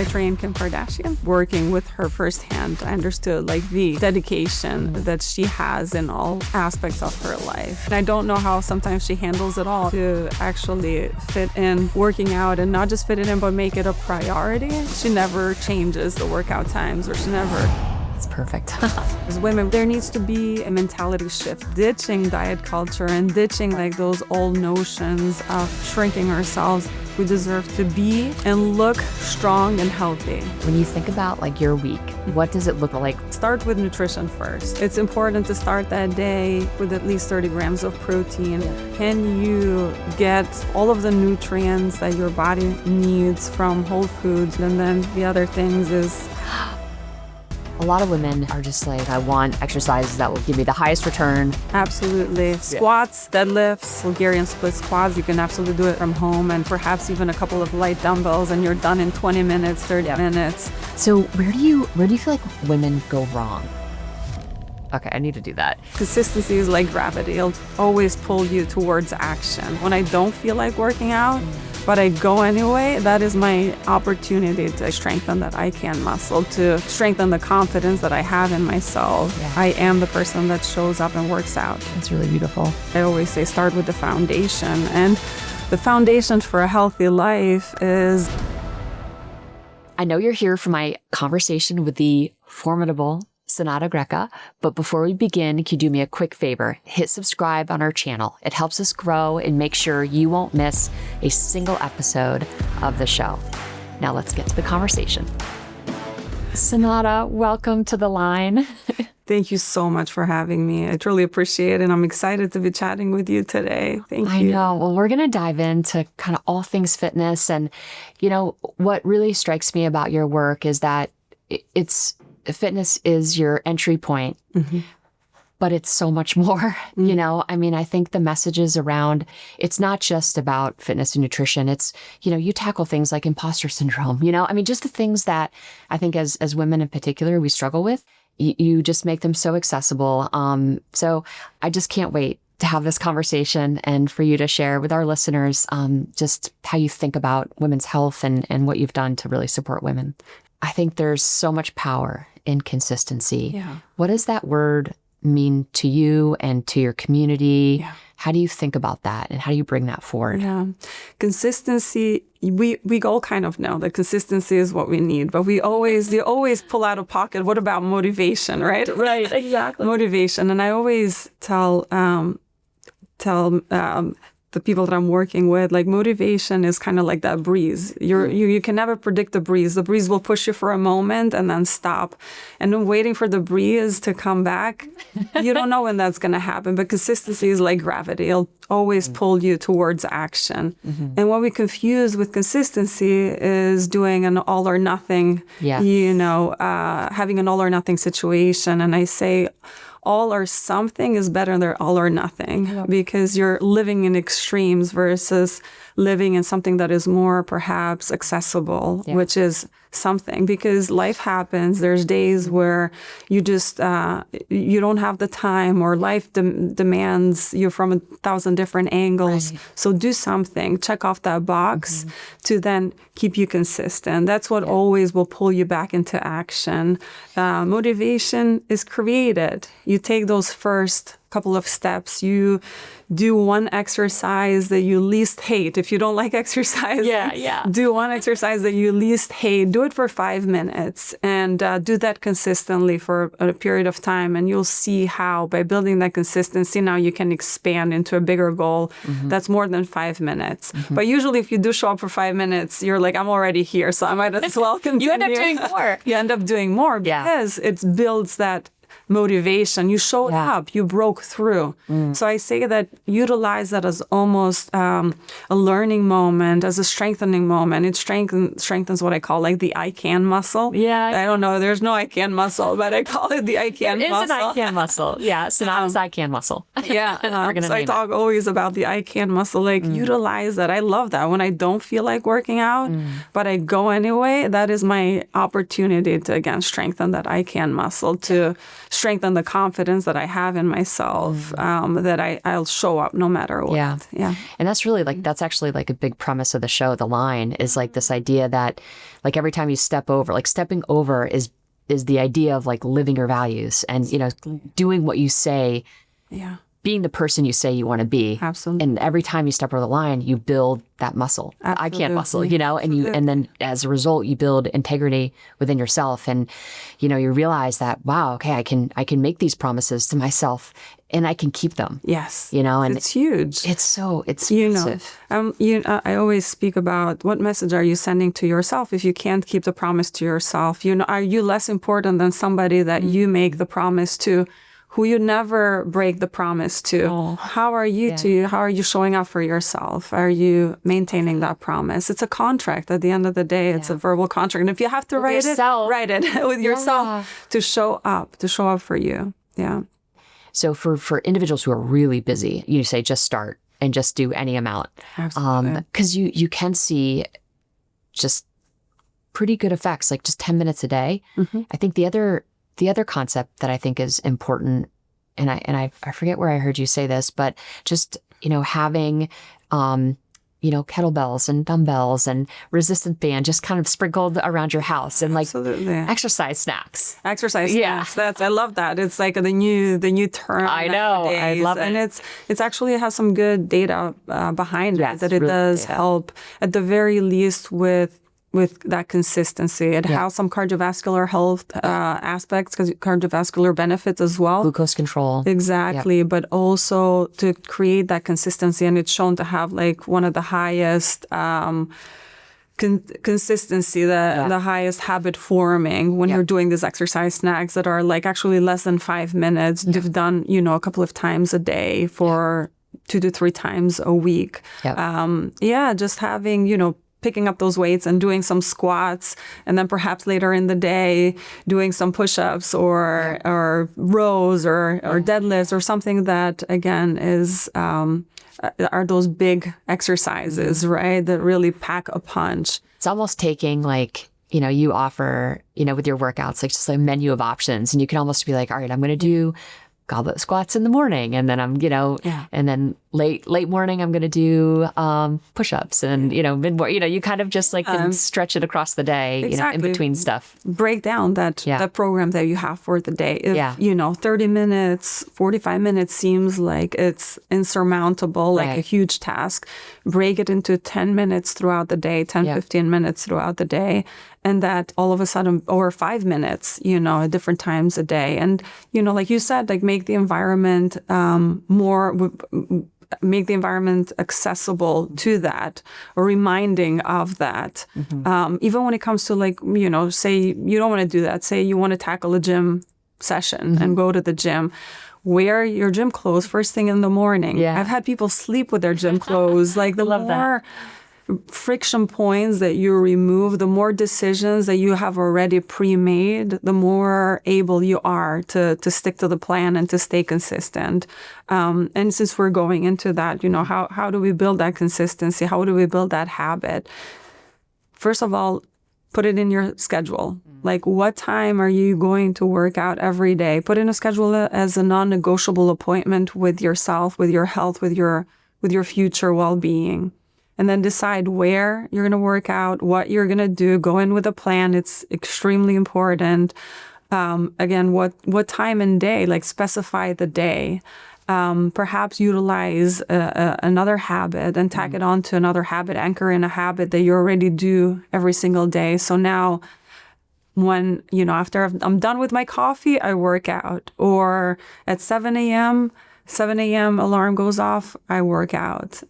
trained Kim Kardashian. Working with her firsthand, I understood like the dedication that she has in all aspects of her life. And I don't know how sometimes she handles it all to actually fit in working out, and not just fit it in, but make it a priority. She never changes the workout times, or she never. It's perfect. As women, there needs to be a mentality shift, ditching diet culture and ditching like those old notions of shrinking ourselves. We deserve to be and look strong and healthy. When you think about like your week, what does it look like? Start with nutrition first. It's important to start that day with at least 30 grams of protein. Can you get all of the nutrients that your body needs from whole foods? And then the other things is, a lot of women are just like, I want exercises that will give me the highest return. Absolutely. Squats, deadlifts, Bulgarian split squats, you can absolutely do it from home, and perhaps even a couple of light dumbbells, and you're done in 20 minutes, 30 minutes. So where do you feel like women go wrong? Okay, I need to do that. Consistency is like gravity. It'll always pull you towards action. When I don't feel like working out, but I go anyway, that is my opportunity to strengthen that I can muscle, to strengthen the confidence that I have in myself. Yeah. I am the person that shows up and works out. That's really beautiful. I always say start with the foundation. And the foundation for a healthy life is... I know you're here for my conversation with the formidable Senada Greca, but before we begin, can you do me a quick favor? Hit subscribe on our channel. It helps us grow and make sure you won't miss a single episode of the show. Now let's get to the conversation. Senada, welcome to the line. Thank you so much for having me. I truly appreciate it, and I'm excited to be chatting with you today. Thank you. I know. Well, we're going to dive into kind of all things fitness. And, you know, what really strikes me about your work is that fitness is your entry point, but it's so much more, you know? I mean, I think the messages around, it's not just about fitness and nutrition. It's, you know, you tackle things like imposter syndrome, you know? I mean, just the things that I think as women in particular, we struggle with, you just make them so accessible. So I just can't wait to have this conversation and for you to share with our listeners just how you think about women's health and what you've done to really support women. I think there's so much power in consistency. Yeah. What does that word mean to you and to your community? Yeah. How do you think about that, and how do you bring that forward? Yeah. Consistency, we all kind of know that consistency is what we need, but they always pull out of pocket. What about motivation, right? Right, exactly. Motivation. And I always tell the people that I'm working with, like, motivation is kind of like that breeze. You can never predict the breeze. The breeze will push you for a moment and then stop. And then waiting for the breeze to come back, you don't know when that's going to happen. But consistency is like gravity. It'll always pull you towards action. And what we confuse with consistency is doing an all or nothing, having an all or nothing situation. And I say, all or something is better than all or nothing, because you're living in extremes versus living in something that is more perhaps accessible, which is something. Because life happens. There's days where you just, you don't have the time, or life demands you from 1,000 different angles. Right. So do something, check off that box to then keep you consistent. That's what always will pull you back into action. Motivation is created. You take those first couple of steps. You do one exercise that you least hate. If you don't like exercise, do one exercise that you least hate. Do it for 5 minutes, and do that consistently for a period of time. And you'll see how by building that consistency, now you can expand into a bigger goal that's more than 5 minutes. But usually if you do show up for 5 minutes, you're like, I'm already here, so I might as well continue. You end up doing more. You end up doing more because it builds that motivation. You showed up, you broke through. So I say that utilize that as almost a learning moment, as a strengthening moment. It strengthens what I call like the I can muscle. Yeah. I don't know, there's no I can muscle, but I call it the I can muscle. It is an I can muscle. Yeah, synonymous I can muscle. Yeah. So I talk always about the I can muscle, like utilize that. I love that. When I don't feel like working out, but I go anyway, that is my opportunity to, again, strengthen that I can muscle, to strengthen the confidence that I have in myself, that I'll show up no matter what. Yeah. And that's really that's actually like a big premise of the show. The line is like this idea that like every time you step over, like stepping over is the idea of like living your values and, doing what you say, being the person you say you want to be. Absolutely. And every time you step over the line, you build that muscle. Absolutely. I can't muscle, and then as a result, you build integrity within yourself. And, you realize that, wow, okay, I can make these promises to myself and I can keep them. Yes. And it's huge. It's massive. I always speak about what message are you sending to yourself if you can't keep the promise to yourself? Are you less important than somebody that you make the promise to, who you never break the promise to? Oh. How are you how are you showing up for yourself? Are you maintaining that promise? It's a contract at the end of the day. It's a verbal contract. And if you have to write it with yourself to show up for you. Yeah. So for individuals who are really busy, you say just start and just do any amount. Absolutely. Because you can see just pretty good effects, like just 10 minutes a day. Mm-hmm. I think the other concept that I think is important, and I forget where I heard you say this, but just, having, kettlebells and dumbbells and resistance band just kind of sprinkled around your house and like exercise snacks. I love that. It's like the new term. I know. Nowadays. I love it. And it's actually, it has some good data behind it, that it really does help at the very least with that consistency. It has some cardiovascular health aspects, because cardiovascular benefits as well. Glucose control. Exactly. Yep. But also to create that consistency. And it's shown to have like one of the highest consistency, the highest habit forming when you're doing these exercise snacks that are like actually less than 5 minutes. You've done, a couple of times a day for 2 to 3 times a week. Yep. Just having, picking up those weights and doing some squats, and then perhaps later in the day doing some push-ups or rows or deadlifts or something that, again, is are those big exercises, right, that really pack a punch. It's almost taking like, you offer, with your workouts, like just a menu of options, and you can almost be like, all right, I'm going to do goblet squats in the morning, and then I'm, and then late morning I'm going to do push-ups, and mid-morning, you kind of just like can stretch it across the day, in between stuff. Break down that program that you have for the day. If 30 minutes, 45 minutes seems like it's insurmountable, like a huge task, break it into 10 minutes throughout the day, 15 minutes throughout the day. And that all of a sudden, or 5 minutes, at different times a day. And, like you said, like make the environment make the environment accessible to that, or reminding of that. Mm-hmm. Even when it comes to like, say you don't want to do that. Say you want to tackle a gym session and go to the gym. Wear your gym clothes first thing in the morning. Yeah. I've had people sleep with their gym clothes. Like the more friction points that you remove, the more decisions that you have already pre-made, the more able you are to stick to the plan and to stay consistent. And since we're going into that, how do we build that consistency? How do we build that habit? First of all, put it in your schedule. Like, what time are you going to work out every day? Put in a schedule as a non-negotiable appointment with yourself, with your health, with your future well-being. And then decide where you're going to work out, what you're going to do. Go in with a plan. It's extremely important. Again, what time and day, like specify the day. Perhaps utilize another habit and tack it on to another habit, anchor in a habit that you already do every single day. So now when, after I'm done with my coffee, I work out. Or at 7 a.m. alarm goes off, I work out.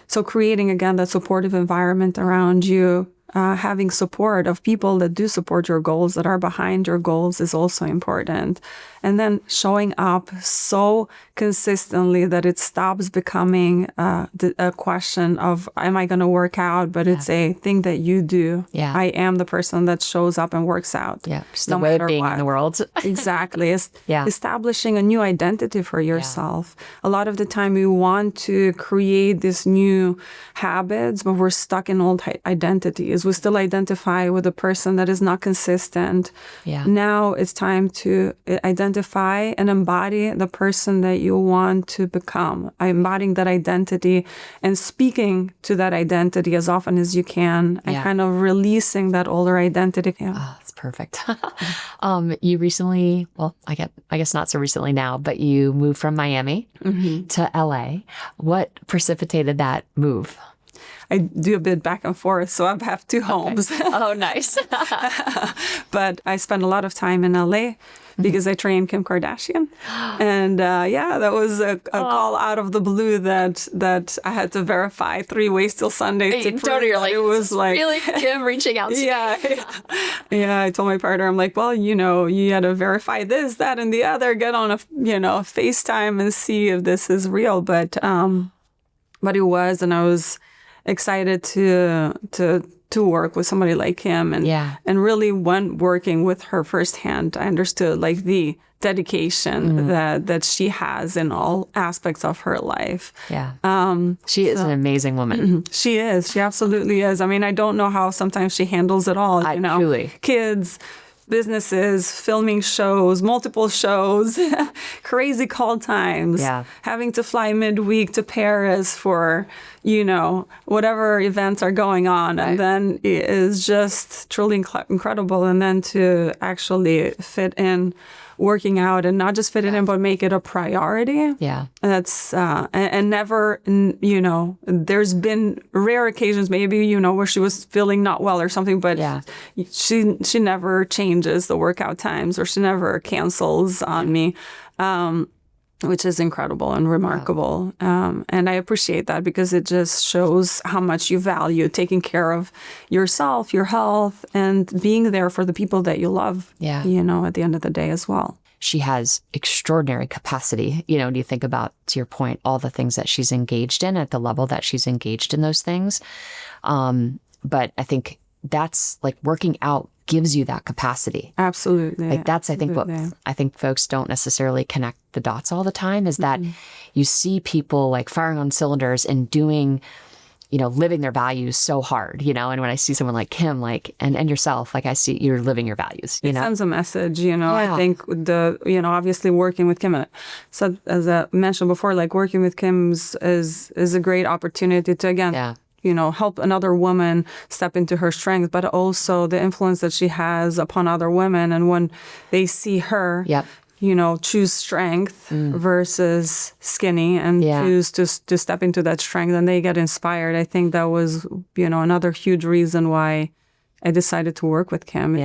So creating, again, that supportive environment around you, having support of people that do support your goals, that are behind your goals, is also important. And then showing up so consistently that it stops becoming a question of, am I going to work out? But it's a thing that you do. Yeah. I am the person that shows up and works out. Yeah, just the way of being in the world. Exactly. Establishing a new identity for yourself. A lot of the time we want to create these new habits, but we're stuck in old identities. because we still identify with a person that is not consistent. Yeah. Now it's time to identify and embody the person that you want to become, embodying that identity and speaking to that identity as often as you can, and kind of releasing that older identity. Yeah. Oh, that's perfect. You recently, well, I guess not so recently now, but you moved from Miami to LA. What precipitated that move? I do a bit back and forth, so I have two homes. Okay. Oh, nice. But I spend a lot of time in LA because I train Kim Kardashian. And that was a call out of the blue that I had to verify 3 ways till Sunday to prove that it was like really Kim reaching out to me. Yeah, I told my partner, I'm like, well, you had to verify this, that, and the other, get on a FaceTime and see if this is real. But it was, and I was excited to work with somebody like him, and really when working with her firsthand, I understood like the dedication that she has in all aspects of her life. Yeah. She is an amazing woman. She is. She absolutely is. I mean, I don't know how sometimes she handles it all. Truly. Kids, businesses, filming shows, multiple shows, crazy call times, having to fly midweek to Paris for, whatever events are going on. Right. And then it is just truly incredible. And then to actually fit in working out, and not just fit it in, but make it a priority. Yeah. That's, and never, there's been rare occasions maybe, where she was feeling not well or something, but she never changes the workout times, or she never cancels on me. Which is incredible and remarkable. And I appreciate that, because it just shows how much you value taking care of yourself, your health, and being there for the people that you love, at the end of the day as well. She has extraordinary capacity. Do you think about, to your point, all the things that she's engaged in at the level that she's engaged in those things. But I think that's like working out gives you that capacity. Absolutely. Like that's, I think, what I think folks don't necessarily connect the dots all the time, is that you see people like firing on cylinders and doing, living their values so hard, and when I see someone like Kim, like, and yourself, like I see you're living your values, It sends a message, I think obviously working with Kim, so as I mentioned before, like working with Kim is a great opportunity to, again, help another woman step into her strength, but also the influence that she has upon other women. And when they see her, choose strength versus skinny, and choose to step into that strength, and they get inspired. I think that was, another huge reason why I decided to work with Kim.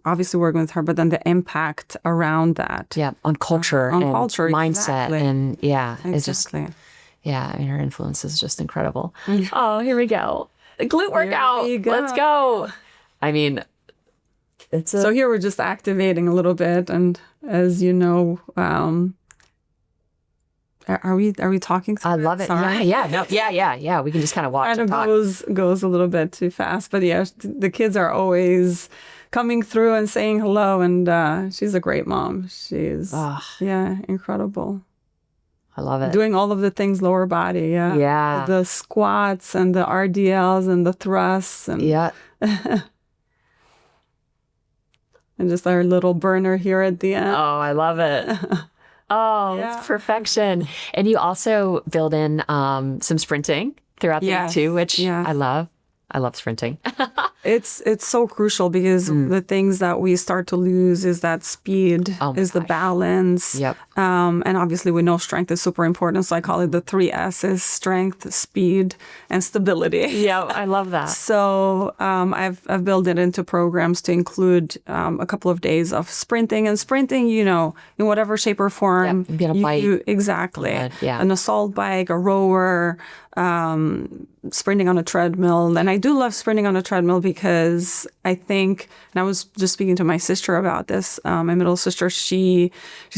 Obviously working with her, but then the impact around that. On culture, and mindset. Exactly. And it's just... Yeah, I mean, her influence is just incredible. Oh, here we go. The glute workout. Let's go. I mean, so here we're just activating a little bit, and as you know, are we talking? I love it. Sorry. Yeah. We can just kind of watch. Kind of goes a little bit too fast, but the kids are always coming through and saying hello, and she's a great mom. She's incredible. I love it. Doing all of the things lower body, the squats and the RDLs and the thrusts, and and just our little burner here at the end. Oh, I love it. It's perfection. And you also build in some sprinting throughout the week too, which I love. I love sprinting. It's so crucial, because the things that we start to lose is that speed, the balance. And obviously we know strength is super important. So I call it the 3 S's: strength, speed, and stability. Yeah, I love that. So I've built it into programs to include a couple of days of sprinting, and sprinting, in whatever shape or form. Be on a bike. Exactly. An assault bike, a rower, sprinting on a treadmill. And I do love sprinting on a treadmill because I think, and I was just speaking to my sister about this, my middle sister, she's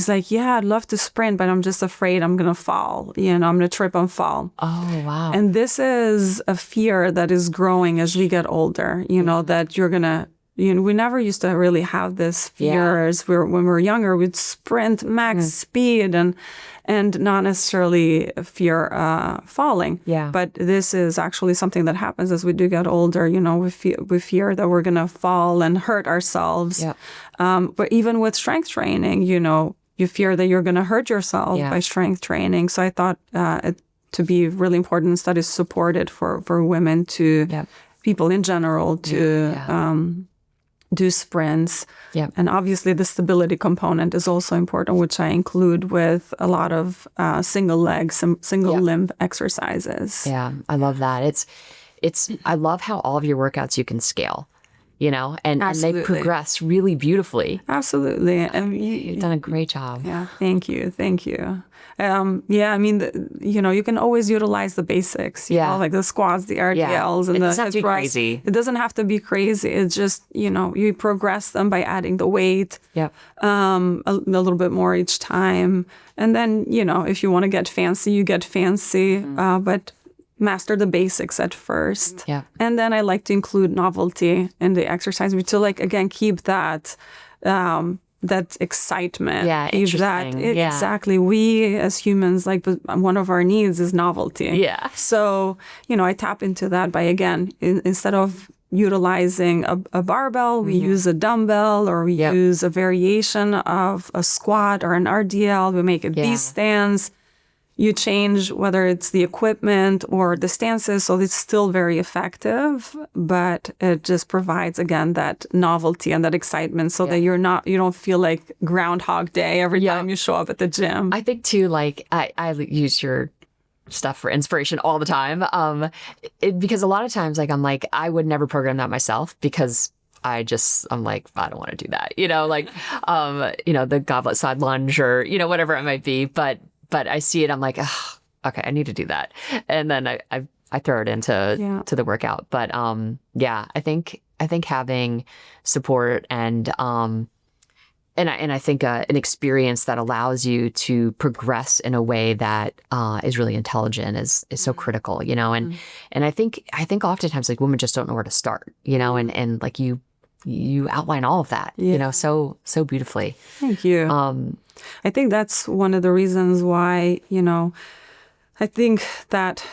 like, yeah, I'd love to sprint, but I'm just afraid I'm going to fall. I'm going to trip and fall. Oh, wow. And this is a fear that is growing as we get older, that you're going to we never used to really have this fear when we were younger. We'd sprint max speed and not necessarily fear falling. Yeah. But this is actually something that happens as we do get older. We fear that we're going to fall and hurt ourselves. Yeah. But even with strength training, you fear that you're going to hurt yourself by strength training. So I thought it to be really important. Studies support it for women to, people in general, to do sprints. Yeah. And obviously the stability component is also important, which I include with a lot of single leg, single limb exercises. Yeah, I love that. I love how all of your workouts you can scale, and they progress really beautifully. Absolutely. And you've done a great job. Yeah, thank you. I mean, you can always utilize the basics, like the squats, the RDLs, and it's the not too crazy. It doesn't have to be crazy. It's just, you progress them by adding the weight a little bit more each time. And then, if you want to get fancy, you get fancy, but master the basics at first. Yeah. And then I like to include novelty in the exercise to again, keep that that excitement. Yeah, interesting. Exactly. We as humans, one of our needs is novelty. Yeah. So, I tap into that by, again, instead of utilizing a barbell, we use a dumbbell, or we use a variation of a squat or an RDL. We make it these stands. You change whether it's the equipment or the stances, so it's still very effective, but it just provides, again, that novelty and that excitement so that you don't feel like Groundhog Day every time you show up at the gym. I think too, I use your stuff for inspiration all the time, because a lot of times, I'm like, I would never program that myself because I'm like, I don't want to do that, the goblet side lunge or, whatever it might be, but I see it, I'm like, oh, okay, I need to do that. And then I throw it into the workout. But I think having support and I think an experience that allows you to progress in a way that is really intelligent is so critical, and I think oftentimes women just don't know where to start, and you outline all of that, so beautifully. Thank you. I think that's one of the reasons why, I think that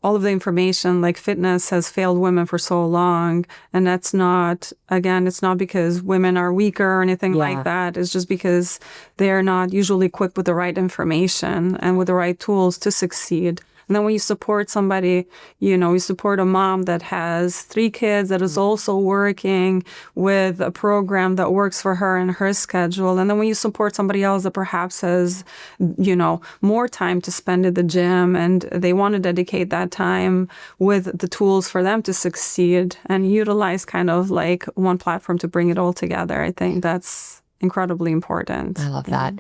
all of the information like fitness has failed women for so long. And that's not, again, it's not because women are weaker or anything like that. It's just because they're not usually equipped with the right information and with the right tools to succeed. And then when you support somebody, you support a mom that has 3 kids that is also working with a program that works for her and her schedule. And then when you support somebody else that perhaps has, more time to spend at the gym and they want to dedicate that time with the tools for them to succeed and utilize kind of like one platform to bring it all together, I think that's incredibly important. I love that.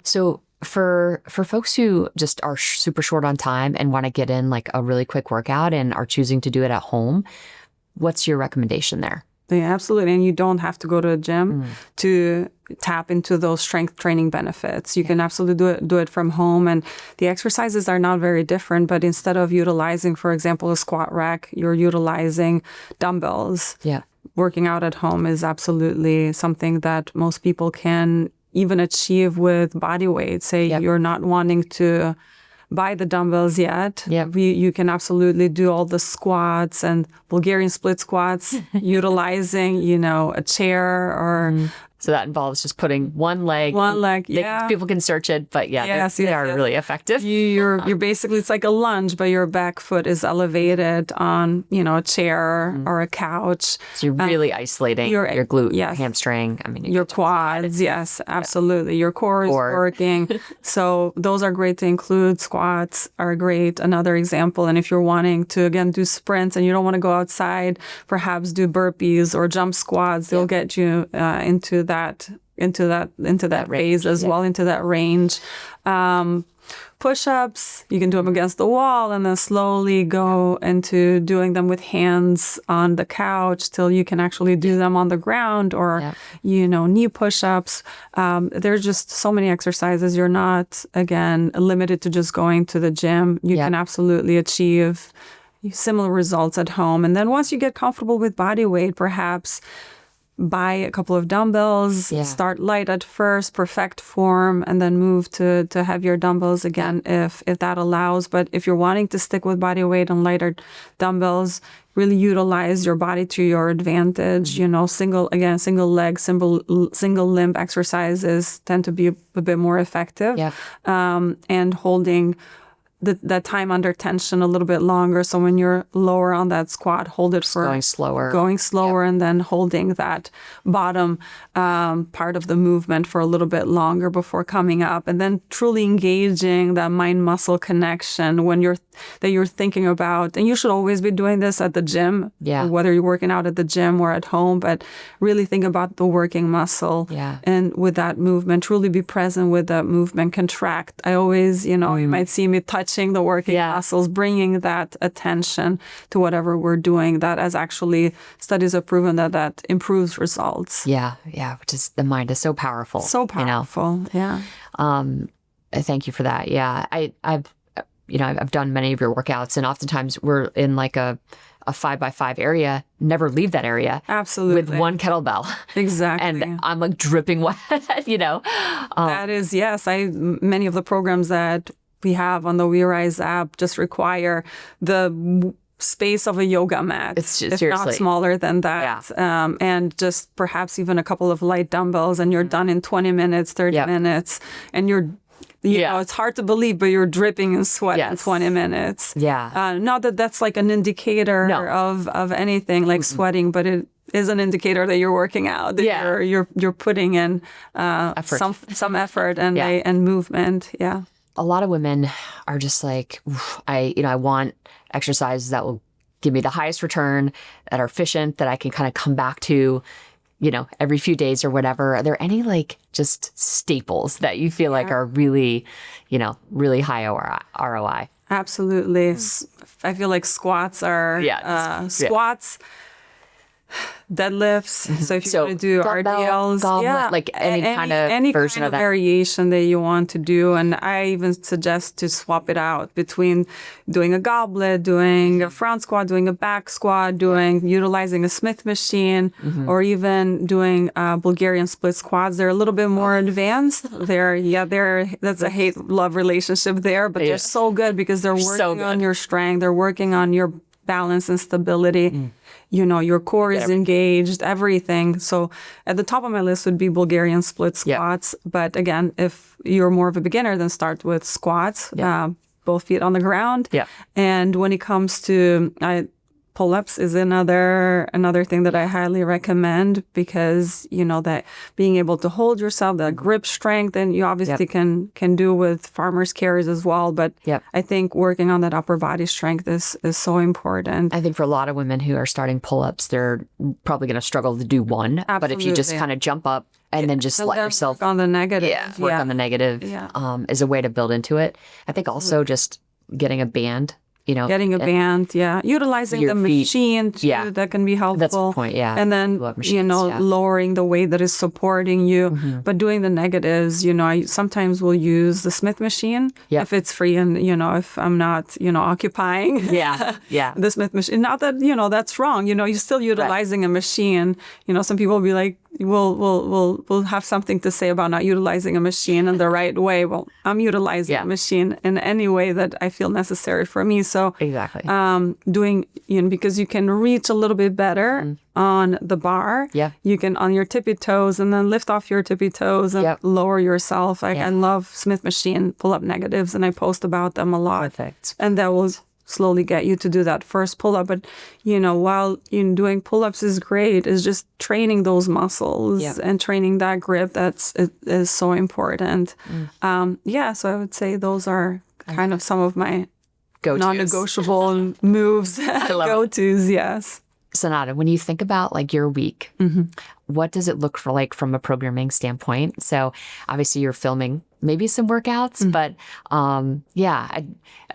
So for folks who just are super short on time and want to get in like a really quick workout and are choosing to do it at home, what's your recommendation there? Yeah, absolutely. And you don't have to go to a gym to tap into those strength training benefits. You can absolutely do it from home. And the exercises are not very different, but instead of utilizing, for example, a squat rack, you're utilizing dumbbells. Yeah. Working out at home is absolutely something that most people can even achieve with body weight. Say you're not wanting to buy the dumbbells yet. You can absolutely do all the squats and Bulgarian split squats utilizing, a chair or... So that involves just putting one leg. People can search it, but they are really effective. You're basically, it's like a lunge, but your back foot is elevated on, a chair or a couch. So you're really isolating your glute, hamstring. I mean, your quads. Yes, absolutely. Your core is working. So those are great to include. Squats are great. Another example. And if you're wanting to, again, do sprints and you don't want to go outside, perhaps do burpees or jump squats. They'll get you into that phase as well, into that range. Push-ups, you can do them against the wall and then slowly go into doing them with hands on the couch till you can actually do them on the ground or, knee push-ups. There's just so many exercises. You're not, again, limited to just going to the gym. You can absolutely achieve similar results at home. And then once you get comfortable with body weight, perhaps buy a couple of dumbbells, Yeah. start light at first, perfect form, and then move to heavier dumbbells again if that allows. But if you're wanting to stick with body weight and lighter dumbbells, really utilize your body to your advantage. You know, single leg, single limb exercises tend to be a bit more effective. Yeah. And holding that time under tension a little bit longer. So when you're lower on that squat, hold it for Going slower. and then holding that bottom part of the movement for a little bit longer before coming up, and then truly engaging that mind-muscle connection when you're thinking about. And you should always be doing this at the gym, whether you're working out at the gym or at home. But really think about the working muscle, and with that movement, truly be present with that movement. Contract. I always, you might see me touching the working muscles, bringing that attention to whatever we're doing. That as actually studies have proven that improves results. Yeah. Which is, the mind is so powerful. So powerful. Yeah. Thank you for that. Yeah. I've done many of your workouts, and oftentimes we're in like a 5x5 area, never leave that area. Absolutely. With one kettlebell. Exactly. And I'm like dripping wet, That is, yes. Many of the programs that we have on the We Rise app just require the space of a yoga mat. It's just, if seriously. not smaller than that. Yeah. And just perhaps even a couple of light dumbbells, and you're done in 20 minutes, 30 minutes, and you know, it's hard to believe, but you're dripping in sweat in 20 minutes. Yeah. Not that that's like an indicator of anything like sweating, but it is an indicator that you're working out, that you're putting in some effort and movement. Yeah. A lot of women are just like, I want exercises that will give me the highest return, that are efficient, that I can kind of come back to, every few days or whatever. Are there any like just staples that you feel like are really, really high ROI? Absolutely. I feel like squats are squats. Deadlifts. So if you want to do RDLs, goblet, like any kind of version of that variation that you want to do. And I even suggest to swap it out between doing a goblet, doing a front squat, doing a back squat, utilizing a Smith machine, or even doing Bulgarian split squats. They're a little bit more advanced. That's a hate-love relationship there, but they're so good because they're working on your strength. They're working on your balance and stability. Your core is engaged, everything. So at the top of my list would be Bulgarian split squats. But again, if you're more of a beginner, then start with squats, both feet on the ground. And when it comes to pull-ups is another thing that I highly recommend, because that being able to hold yourself, that grip strength, and you obviously can do with farmers carries as well. But I think working on that upper body strength is so important. I think for a lot of women who are starting pull-ups, they're probably going to struggle to do one. Absolutely. But if you just kind of jump up and then just let yourself work on the negative, work on the negative, is a way to build into it. I think also just getting a band. Getting a band, utilizing the machine too, that can be helpful. That's the point, And then, lowering the weight that is supporting you, but doing the negatives, I sometimes will use the Smith machine if it's free, and, if I'm not, occupying the Smith machine. Not that, that's wrong, you're still utilizing a machine. Some people will be like, we'll have something to say about not utilizing a machine in the right way. Well, I'm utilizing a machine in any way that I feel necessary for me. So exactly, doing, because you can reach a little bit better on the bar. You can on your tippy toes, and then lift off your tippy toes and lower yourself. I love Smith machine pull-up negatives, and I post about them a lot. Perfect. And that will slowly get you to do that first pull-up. But, while doing pull-ups is great, is just training those muscles and training that grip. Is so important. So I would say those are kind of some of my non-negotiable moves, go-tos, yes. Senada, when you think about like your week, what does it look like from a programming standpoint? So obviously you're filming maybe some workouts, but I'm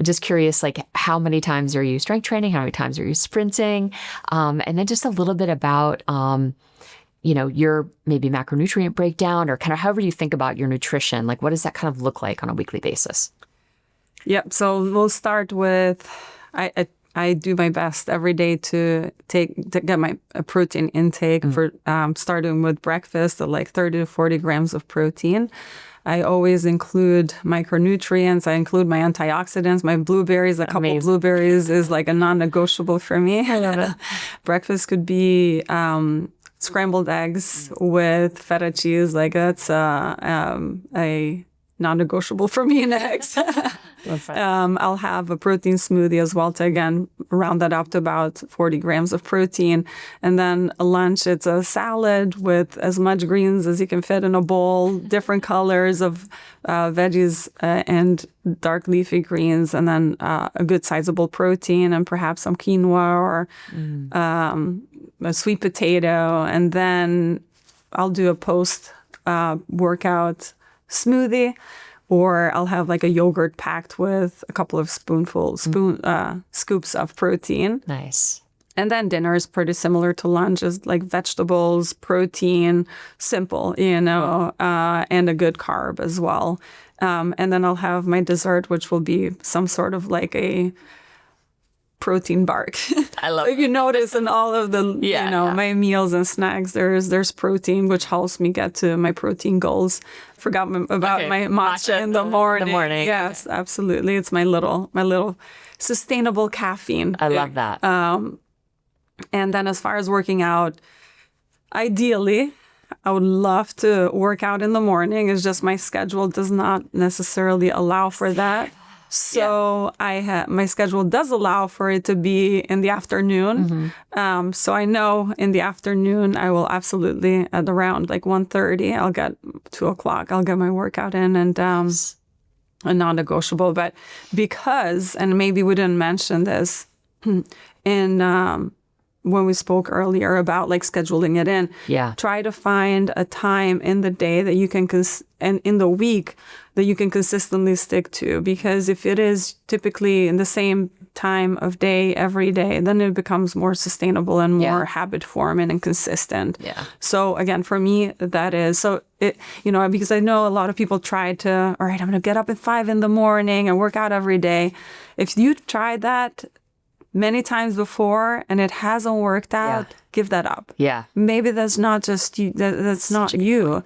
just curious, like how many times are you strength training? How many times are you sprinting? And then just a little bit about, your maybe macronutrient breakdown, or kind of however you think about your nutrition. Like what does that kind of look like on a weekly basis? Yep. So we'll start with, I I do my best every day to get my protein intake for starting with breakfast at like 30 to 40 grams of protein. I always include micronutrients. I include my antioxidants, my blueberries. A couple blueberries is like a non-negotiable for me. I love it. Breakfast could be scrambled eggs with feta cheese. Like that's a non-negotiable for me in eggs. I'll have a protein smoothie as well to, again, round that up to about 40 grams of protein. And then a lunch, it's a salad with as much greens as you can fit in a bowl, different colors of veggies and dark leafy greens, and then a good sizable protein and perhaps some quinoa or a sweet potato. And then I'll do a post-workout smoothie, or I'll have like a yogurt packed with a couple of scoops of protein. Nice. And then dinner is pretty similar to lunch, is like vegetables, protein, simple, and a good carb as well. And then I'll have my dessert, which will be some sort of like a protein bark. I love If you notice in all of the, my meals and snacks, there's protein, which helps me get to my protein goals. Forgot about my matcha in the morning. Yes, absolutely. It's my little sustainable caffeine. I love that. And then as far as working out, ideally, I would love to work out in the morning. It's just my schedule does not necessarily allow for that. So my schedule does allow for it to be in the afternoon. So I know in the afternoon I will absolutely at around like 1:30, I'll get 2 o'clock, I'll get my workout in, and a non-negotiable. But because, and maybe we didn't mention this in when we spoke earlier about like scheduling it in, try to find a time in the day that you can and in the week that you can consistently stick to. Because if it is typically in the same time of day every day, then it becomes more sustainable and more habit forming and consistent. So again, for me, that is so it, because I know a lot of people try to, all right, I'm going to get up at 5 a.m. and work out every day. If you've tried that many times before and it hasn't worked out, give that up. Maybe that's not just you. That's not you.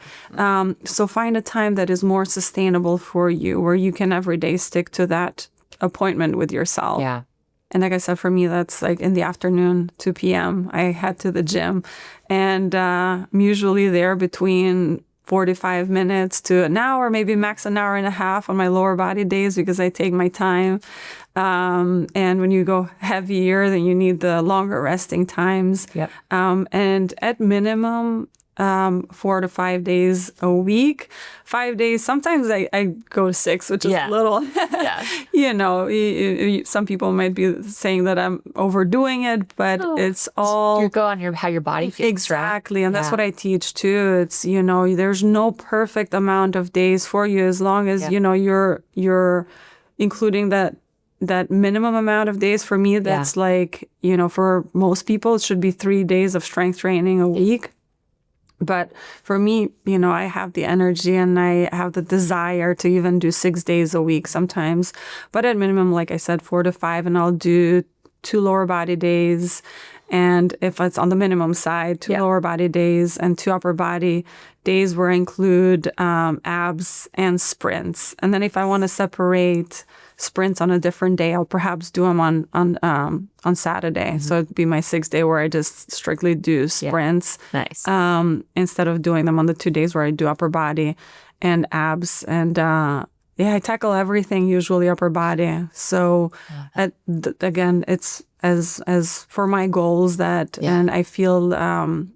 So find a time that is more sustainable for you, where you can every day stick to that appointment with yourself. And like I said, for me, that's like in the afternoon, 2 p.m. I head to the gym, and I'm usually there between 45 minutes to an hour, maybe max an hour and a half on my lower body days, because I take my time. And when you go heavier, then you need the longer resting times. And at minimum, 4 to 5 days a week. 5 days, sometimes I go 6, which is a little, some people might be saying that I'm overdoing it, but it's all... You go on how your body feels. Exactly. Right? And that's what I teach too. It's, there's no perfect amount of days for you, as long as, you're including that minimum amount of days. For me, that's like, for most people, it should be 3 days of strength training a week. But for me, I have the energy and I have the desire to even do 6 days a week sometimes. But at minimum, like I said, 4 to 5, and I'll do 2 lower body days. And if it's on the minimum side, 2 lower body days and 2 upper body days, where I include abs and sprints. And then if I want to separate sprints on a different day, I'll perhaps do them on Saturday. So it'd be my 6th day where I just strictly do sprints. Nice. Instead of doing them on the 2 days where I do upper body and abs. And I tackle everything, usually upper body. So again, it's as for my goals that, and I feel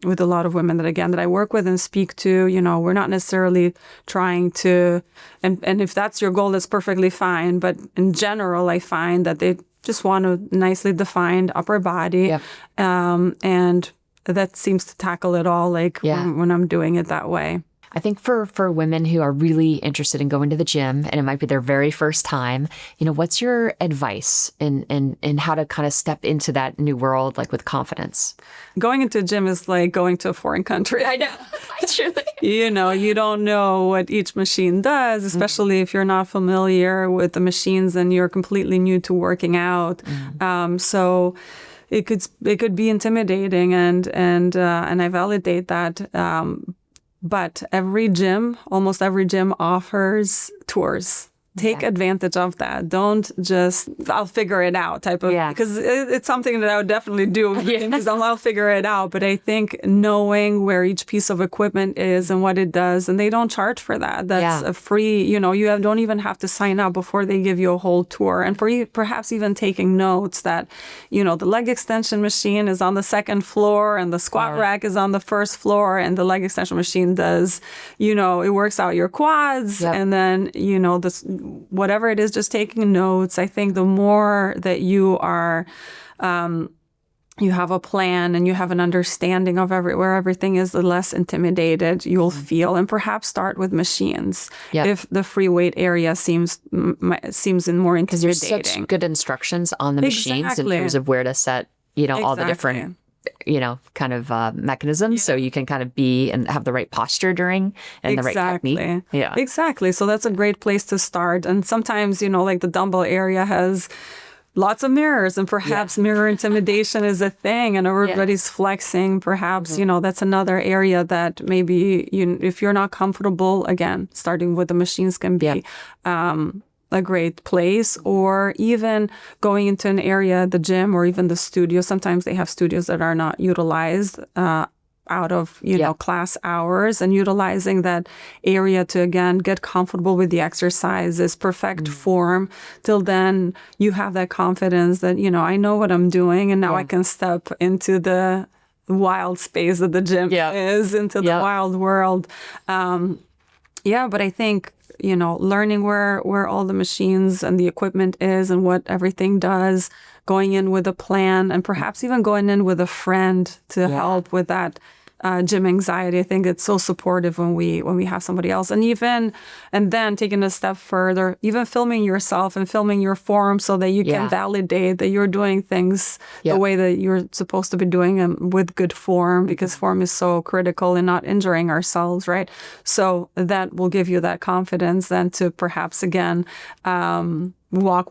with a lot of women that I work with and speak to, we're not necessarily trying to, and if that's your goal, that's perfectly fine. But in general, I find that they just want a nicely defined upper body. And that seems to tackle it all, like when I'm doing it that way. I think for women who are really interested in going to the gym, and it might be their very first time, what's your advice in how to kind of step into that new world, like with confidence? Going into a gym is like going to a foreign country. I know. Truly. You don't know what each machine does, especially if you're not familiar with the machines and you're completely new to working out. So it could be intimidating, and I validate that. But almost every gym offers tours. Take advantage of that. Don't just, I'll figure it out type of, because it's something that I would definitely do because I'll figure it out. But I think knowing where each piece of equipment is and what it does, and they don't charge for that. That's a free, you don't even have to sign up before they give you a whole tour. And perhaps even taking notes that, the leg extension machine is on the second floor and the squat rack is on the first floor, and the leg extension machine does, it works out your quads, and then, whatever it is, just taking notes. I think the more that you are, you have a plan and you have an understanding of where everything is, the less intimidated you'll feel. And perhaps start with machines if the free weight area seems more intimidating. Because there's such good instructions on the machines in terms of where to set, all the different kind of mechanisms, so you can kind of be and have the right posture during and the right technique. Yeah, exactly. So that's a great place to start. And sometimes, like the dumbbell area has lots of mirrors, and perhaps mirror intimidation is a thing, and everybody's flexing. Perhaps, that's another area that maybe if you're not comfortable, again, starting with the machines can be a great place, or even going into an area, the gym or even the studio. Sometimes they have studios that are not utilized out of, class hours, and utilizing that area to, again, get comfortable with the exercises, perfect form. Till then, you have that confidence that, I know what I'm doing, and now I can step into the wild space that the gym is, into the wild world. But I think, learning where all the machines and the equipment is and what everything does, going in with a plan, and perhaps even going in with a friend to help with that gym anxiety. I think it's so supportive when we have somebody else, and then taking a step further, even filming yourself and filming your form so that you can validate that you're doing things the way that you're supposed to be doing them, with good form, because form is so critical in not injuring ourselves, right? So that will give you that confidence then to perhaps again walk,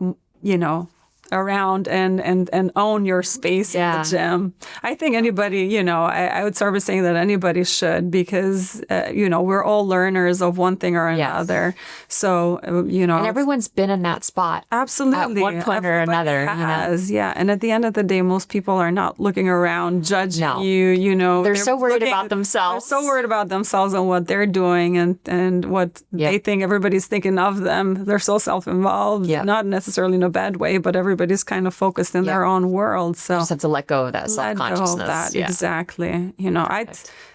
around and own your space in the gym. I think anybody, I would start with saying that anybody should, because, we're all learners of one thing or another. So, And everyone's been in that spot. Absolutely. At one point or another. Has, And at the end of the day, most people are not looking around, judging you, They're so worried about themselves. They're so worried about themselves and what they're doing and what they think everybody's thinking of them. They're so self-involved, not necessarily in a bad way, but everybody's kind of focused in their own world. So just have to let go of that self-consciousness. Exactly.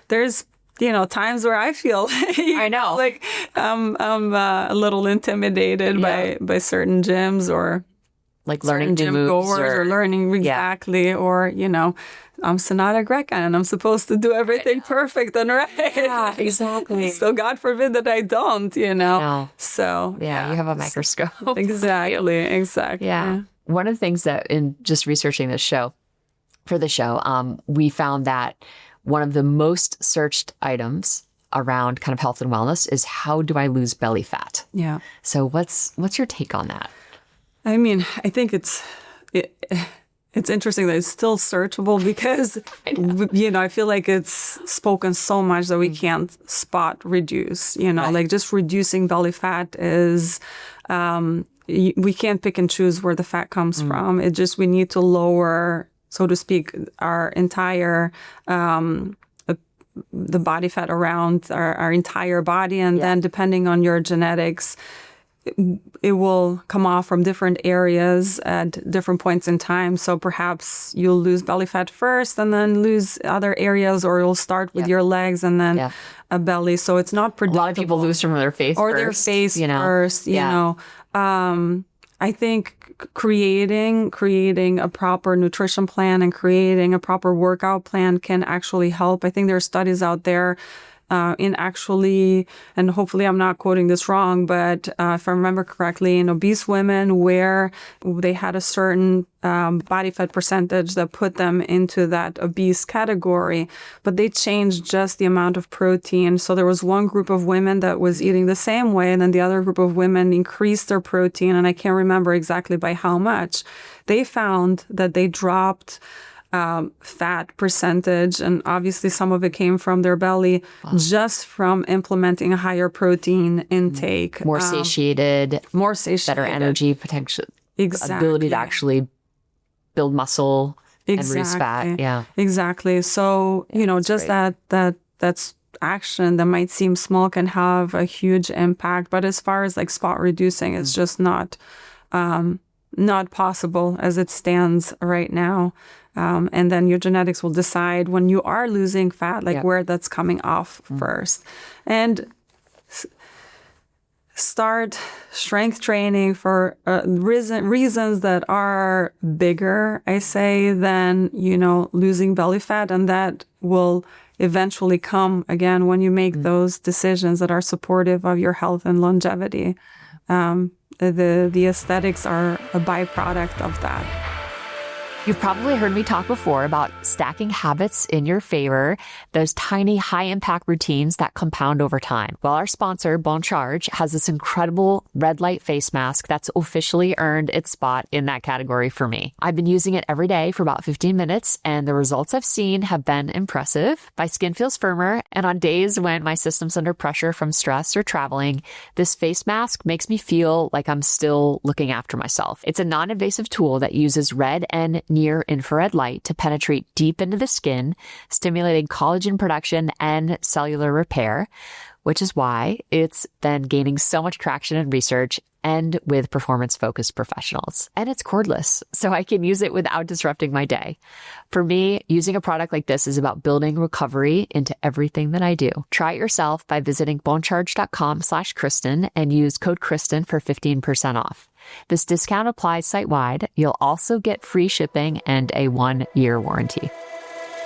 There's times where I feel like I'm a little intimidated by certain gyms, or like learning gym moves goers, or learning or I'm Senada Greca and I'm supposed to do everything perfect and right. Yeah, exactly. So God forbid that I don't, No. So you have a microscope. Exactly. Yeah. One of the things that in just researching this show, we found that one of the most searched items around kind of health and wellness is, how do I lose belly fat? Yeah. So what's your take on that? I mean, I think it's interesting that it's still searchable, because, I feel like it's spoken so much that we can't spot reduce, like just reducing belly fat is, we can't pick and choose where the fat comes from. We need to lower, so to speak, our entire, the body fat around our entire body. And then depending on your genetics, it will come off from different areas at different points in time. So perhaps you'll lose belly fat first and then lose other areas, or you'll start with your legs and then a belly. So it's not predictable. A lot of people lose from their face or first. Their face first, I think creating a proper nutrition plan and creating a proper workout plan can actually help. I think there are studies out there in actually, and hopefully I'm not quoting this wrong, but if I remember correctly, in obese women where they had a certain body fat percentage that put them into that obese category, but they changed just the amount of protein. So there was one group of women that was eating the same way, and then the other group of women increased their protein, and I can't remember exactly by how much. They found that they dropped fat percentage, and obviously some of it came from their belly, just from implementing a higher protein intake. More satiated, better energy potential, ability to actually build muscle and reduce fat. Yeah, exactly. So just great. That's action that might seem small can have a huge impact. But as far as like spot reducing, it's just not possible as it stands right now. And then your genetics will decide when you are losing fat, like where that's coming off first. And start strength training for reasons that are bigger, I say, than, losing belly fat. And that will eventually come again when you make those decisions that are supportive of your health and longevity. The aesthetics are a byproduct of that. You've probably heard me talk before about stacking habits in your favor, those tiny high-impact routines that compound over time. Well, our sponsor, Bon Charge, has this incredible red light face mask that's officially earned its spot in that category for me. I've been using it every day for about 15 minutes, and the results I've seen have been impressive. My skin feels firmer, and on days when my system's under pressure from stress or traveling, this face mask makes me feel like I'm still looking after myself. It's a non-invasive tool that uses red and near-infrared light to penetrate deep into the skin, stimulating collagen production and cellular repair, which is why it's been gaining so much traction in research and with performance-focused professionals. And it's cordless, so I can use it without disrupting my day. For me, using a product like this is about building recovery into everything that I do. Try it yourself by visiting bonecharge.com/Kristen and use code Kristen for 15% off. This discount applies site-wide. You'll also get free shipping and a 1-year warranty.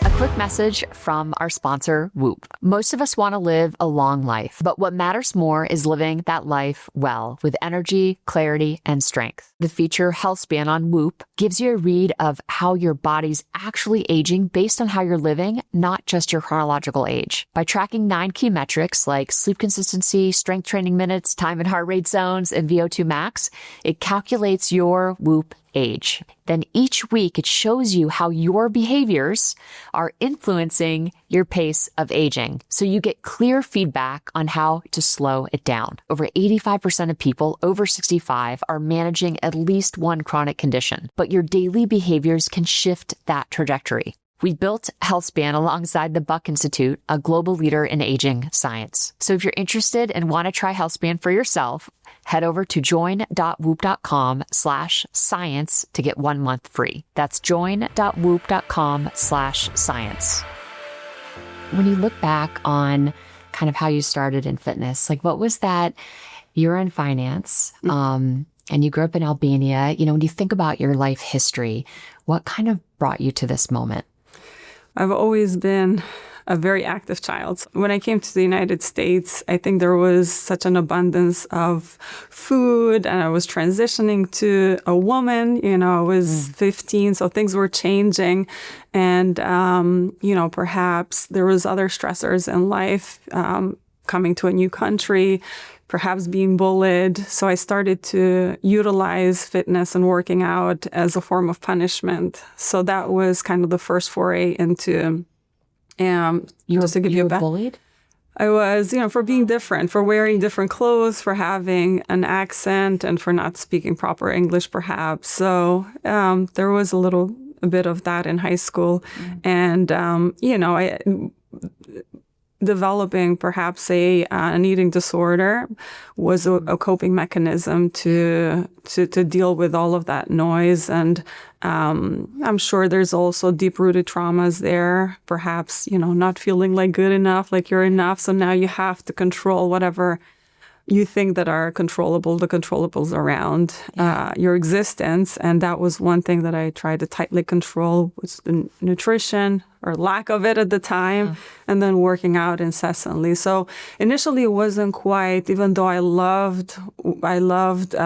A quick message from our sponsor, Whoop. Most of us want to live a long life, but what matters more is living that life well, with energy, clarity, and strength. The feature HealthSpan on Whoop gives you a read of how your body's actually aging based on how you're living, not just your chronological age. By tracking 9 key metrics like sleep consistency, strength training minutes, time and heart rate zones, and VO2 max, it calculates your Whoop age. Then each week it shows you how your behaviors are influencing your pace of aging. So you get clear feedback on how to slow it down. Over 85% of people over 65 are managing at least one chronic condition, but your daily behaviors can shift that trajectory. We built HealthSpan alongside the Buck Institute, a global leader in aging science. So if you're interested and want to try HealthSpan for yourself, head over to join.whoop.com/science to get 1 month free. That's join.whoop.com/science. When you look back on kind of how you started in fitness, like what was that? You're in finance, and you grew up in Albania. When you think about your life history, what kind of brought you to this moment? I've always been a very active child. When I came to the United States, I think there was such an abundance of food, and I was transitioning to a woman. I was 15, so things were changing. And, perhaps there was other stressors in life, coming to a new country, perhaps being bullied. So I started to utilize fitness and working out as a form of punishment. So that was kind of the first foray into, you were bullied? I was, for being different, for wearing different clothes, for having an accent, and for not speaking proper English, perhaps. So there was a bit of that in high school. And, developing perhaps an eating disorder was a coping mechanism to deal with all of that noise. And I'm sure there's also deep-rooted traumas there, perhaps, not feeling like good enough, like you're enough. So now you have to control whatever you think that are controllable, the controllables around your existence. And that was one thing that I tried to tightly control, was the nutrition or lack of it at the time, and then working out incessantly. So initially it wasn't quite, even though I loved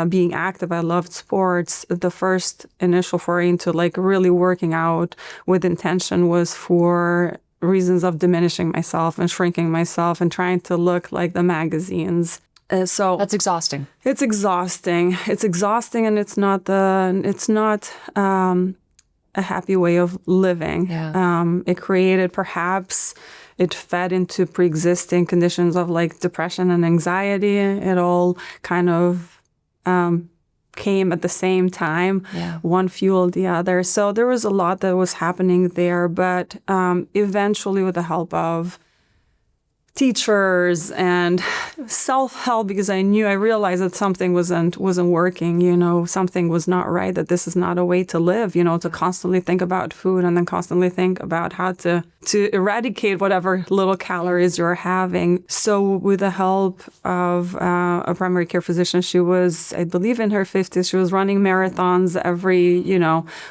being active, I loved sports, the first initial foray into like really working out with intention was for reasons of diminishing myself and shrinking myself and trying to look like the magazines. So that's exhausting. It's exhausting. It's exhausting, and it's not a happy way of living. Yeah. It fed into pre-existing conditions of like depression and anxiety. It all kind of came at the same time. Yeah. One fueled the other. So there was a lot that was happening there, but eventually, with the help of teachers and self-help, because I realized that something wasn't working, something was not right, that this is not a way to live, to constantly think about food and then constantly think about how to eradicate whatever little calories you're having. So with the help of a primary care physician, she was, I believe, in her 50s, she was running marathons every,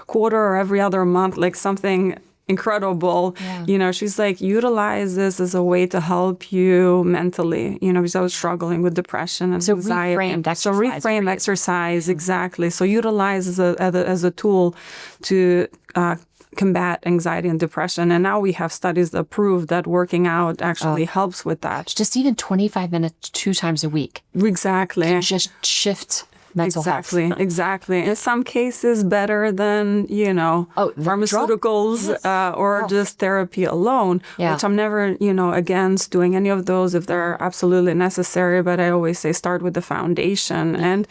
quarter or every other month, like something incredible. Yeah. She's like, utilize this as a way to help you mentally, because I was struggling with depression and anxiety. Reframed exercise, exactly. So utilize as a tool to combat anxiety and depression. And now we have studies that prove that working out actually helps with that. Just even 25 minutes 2 times a week. Exactly. Just shift mental health. Exactly. In some cases, better than, pharmaceuticals or just therapy alone, which I'm never, against doing any of those if they're absolutely necessary. But I always say start with the foundation. And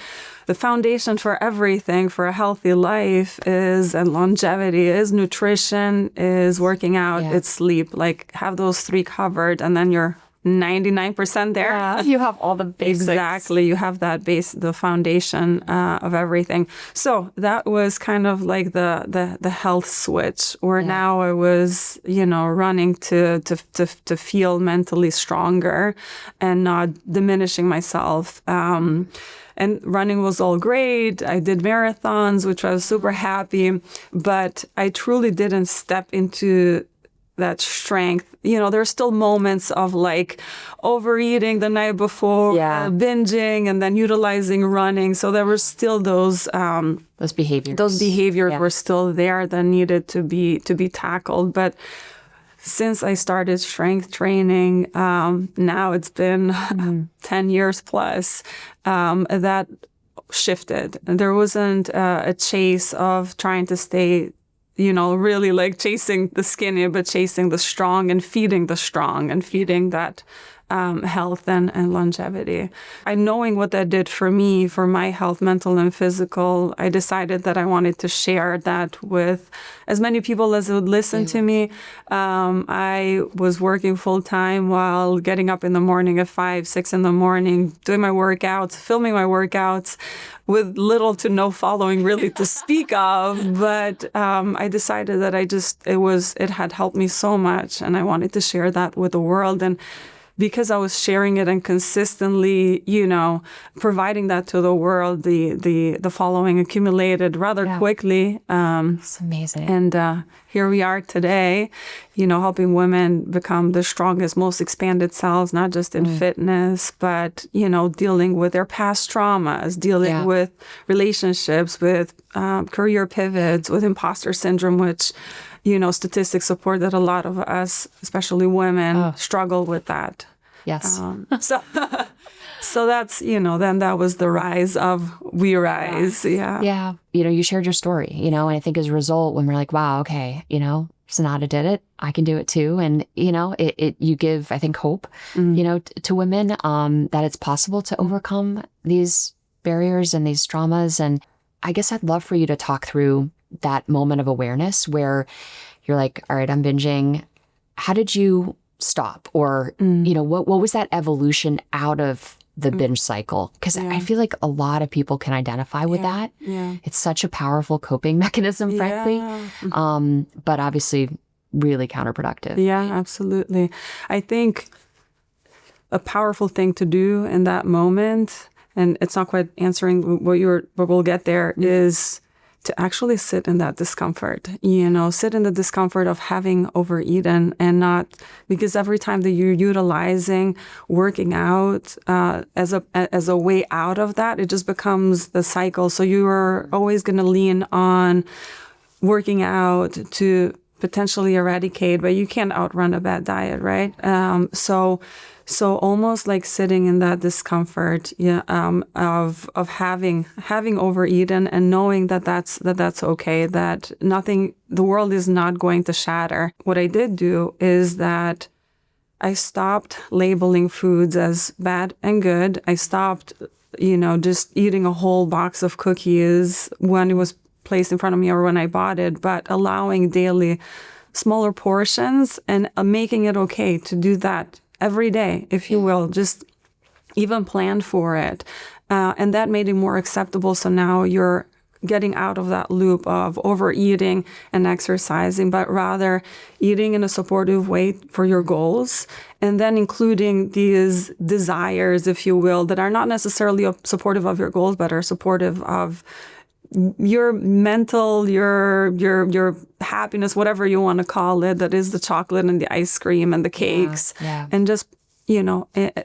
the foundation for everything, for a healthy life and longevity is nutrition, is working out, it's sleep. Like have those 3 covered, and then you're 99% there. Yeah, you have all the basics. Exactly. You have that base, the foundation of everything. So that was kind of like the health switch, where now I was, running to feel mentally stronger and not diminishing myself. And running was all great. I did marathons, which I was super happy, but I truly didn't step into that strength. There's still moments of like overeating the night before, binging, and then utilizing running. So there were still those behaviors. Those behaviors were still there that needed to be tackled. But since I started strength training, now it's been 10 years plus, that shifted. And there wasn't a chase of trying to stay really like chasing the skinny, but chasing the strong and feeding the strong and feeding that health and longevity. Knowing what that did for me, for my health, mental and physical, I decided that I wanted to share that with as many people as would listen to me. I was working full time while getting up in the morning at 5, 6 in the morning, doing my workouts, filming my workouts, with little to no following really to speak of. But I decided that it had helped me so much, and I wanted to share that with the world. And because I was sharing it and consistently, providing that to the world, the following accumulated rather quickly. It's amazing. And here we are today, helping women become the strongest, most expanded selves, not just in fitness, but, dealing with their past traumas, dealing with relationships, with career pivots, with imposter syndrome, which statistics support that a lot of us, especially women, struggle with that. Yes. So that's, then that was the rise of We Rise. Yeah. You shared your story, and I think as a result, when we're like, wow, okay, Senada did it, I can do it too. And, you give, I think, hope, to women, that it's possible to overcome these barriers and these traumas. And I guess I'd love for you to talk through that moment of awareness where you're like, all right, I'm binging. How did you stop? Or, what was that evolution out of the binge cycle? Because I feel like a lot of people can identify with that. Yeah. It's such a powerful coping mechanism, frankly, but obviously really counterproductive. Yeah, absolutely. I think a powerful thing to do in that moment, and it's not quite answering but we'll get there, is to actually sit in that discomfort, sit in the discomfort of having overeaten, and not, because every time that you're utilizing working out as a way out of that, it just becomes the cycle. So you are always going to lean on working out to potentially eradicate, but you can't outrun a bad diet, right? So almost like sitting in that discomfort, of having overeaten, and knowing that that's okay, that the world is not going to shatter. What I did do is that I stopped labeling foods as bad and good. I stopped, just eating a whole box of cookies when it was placed in front of me or when I bought it, but allowing daily smaller portions and making it okay to do that every day, if you will, just even plan for it. And that made it more acceptable. So now you're getting out of that loop of overeating and exercising, but rather eating in a supportive way for your goals, and then including these desires, if you will, that are not necessarily supportive of your goals, but are supportive of your mental, your happiness, whatever you want to call it, that is the chocolate and the ice cream and the cakes, and just,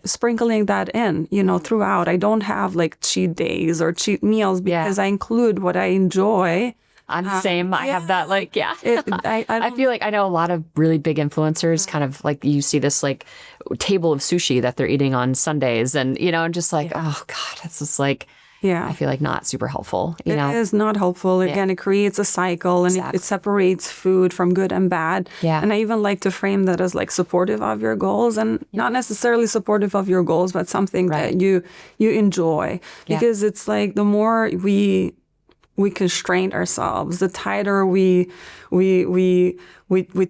sprinkling that in, throughout. I don't have like cheat days or cheat meals because I include what I enjoy. I'm the same. I have that, I feel like I know a lot of really big influencers, kind of like you see this like table of sushi that they're eating on Sundays, and, just like, oh God, that's just like, I feel like not super helpful. It is not helpful. Again, it creates a cycle, and it separates food from good and bad. And I even like to frame that as like supportive of your goals, and not necessarily supportive of your goals, but something that you enjoy. Because it's like the more we constrain ourselves, the tighter we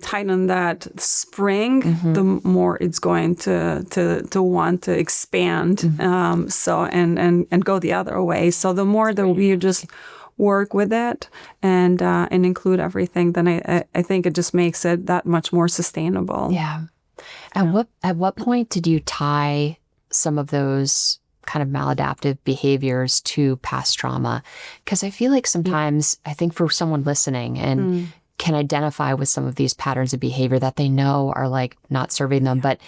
tighten that spring, the more it's going to want to expand. So and go the other way. So the more that we just work with it and include everything, then I think it just makes it that much more sustainable. Yeah. At what point did you tie some of those kind of maladaptive behaviors to past trauma? Because I feel like sometimes, I think for someone listening and can identify with some of these patterns of behavior that they know are like not serving them, but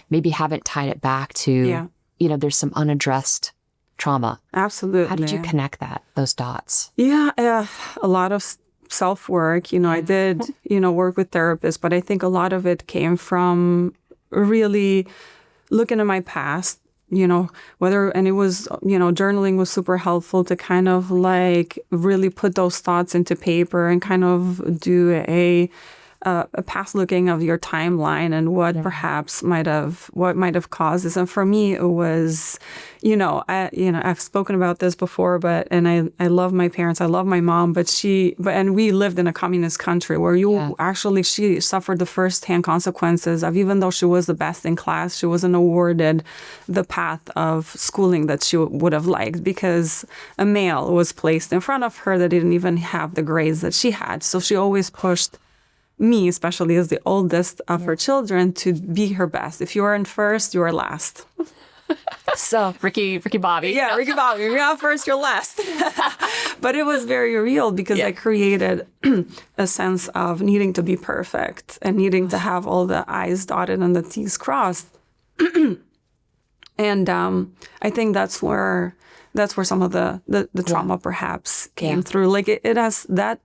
maybe haven't tied it back to, there's some unaddressed trauma. Absolutely. How did you connect those dots? A lot of self-work. I did, work with therapists, but I think a lot of it came from really looking at my past, and it was, journaling was super helpful to kind of like really put those thoughts into paper and kind of do a past looking of your timeline and what perhaps might have caused this. And for me, it was, I've spoken about this before, and I love my parents. I love my mom, and we lived in a communist country where she suffered the firsthand consequences of, even though she was the best in class, she wasn't awarded the path of schooling that she would have liked because a male was placed in front of her that didn't even have the grades that she had. So she always pushed me, especially as the oldest of her children, to be her best. If you aren't first, you are last. So Ricky Bobby. Yeah, Ricky Bobby. You're not first, you're last. But it was very real because I created a sense of needing to be perfect and needing to have all the I's dotted and the T's crossed. And I think that's where some of the trauma perhaps came through. Like it has, that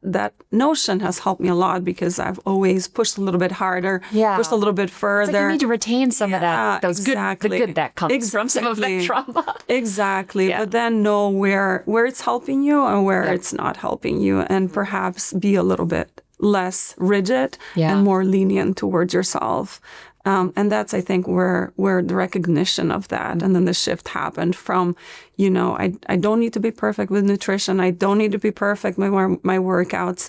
notion has helped me a lot because I've always pushed a little bit harder, pushed a little bit further. It's like you need to retain some of that, the good that comes from some of that trauma. Exactly. Yeah. But then know where it's helping you and where it's not helping you, and perhaps be a little bit less rigid and more lenient towards yourself. And that's, I think, where the recognition of that and then the shift happened from, I don't need to be perfect with nutrition. I don't need to be perfect with my workouts.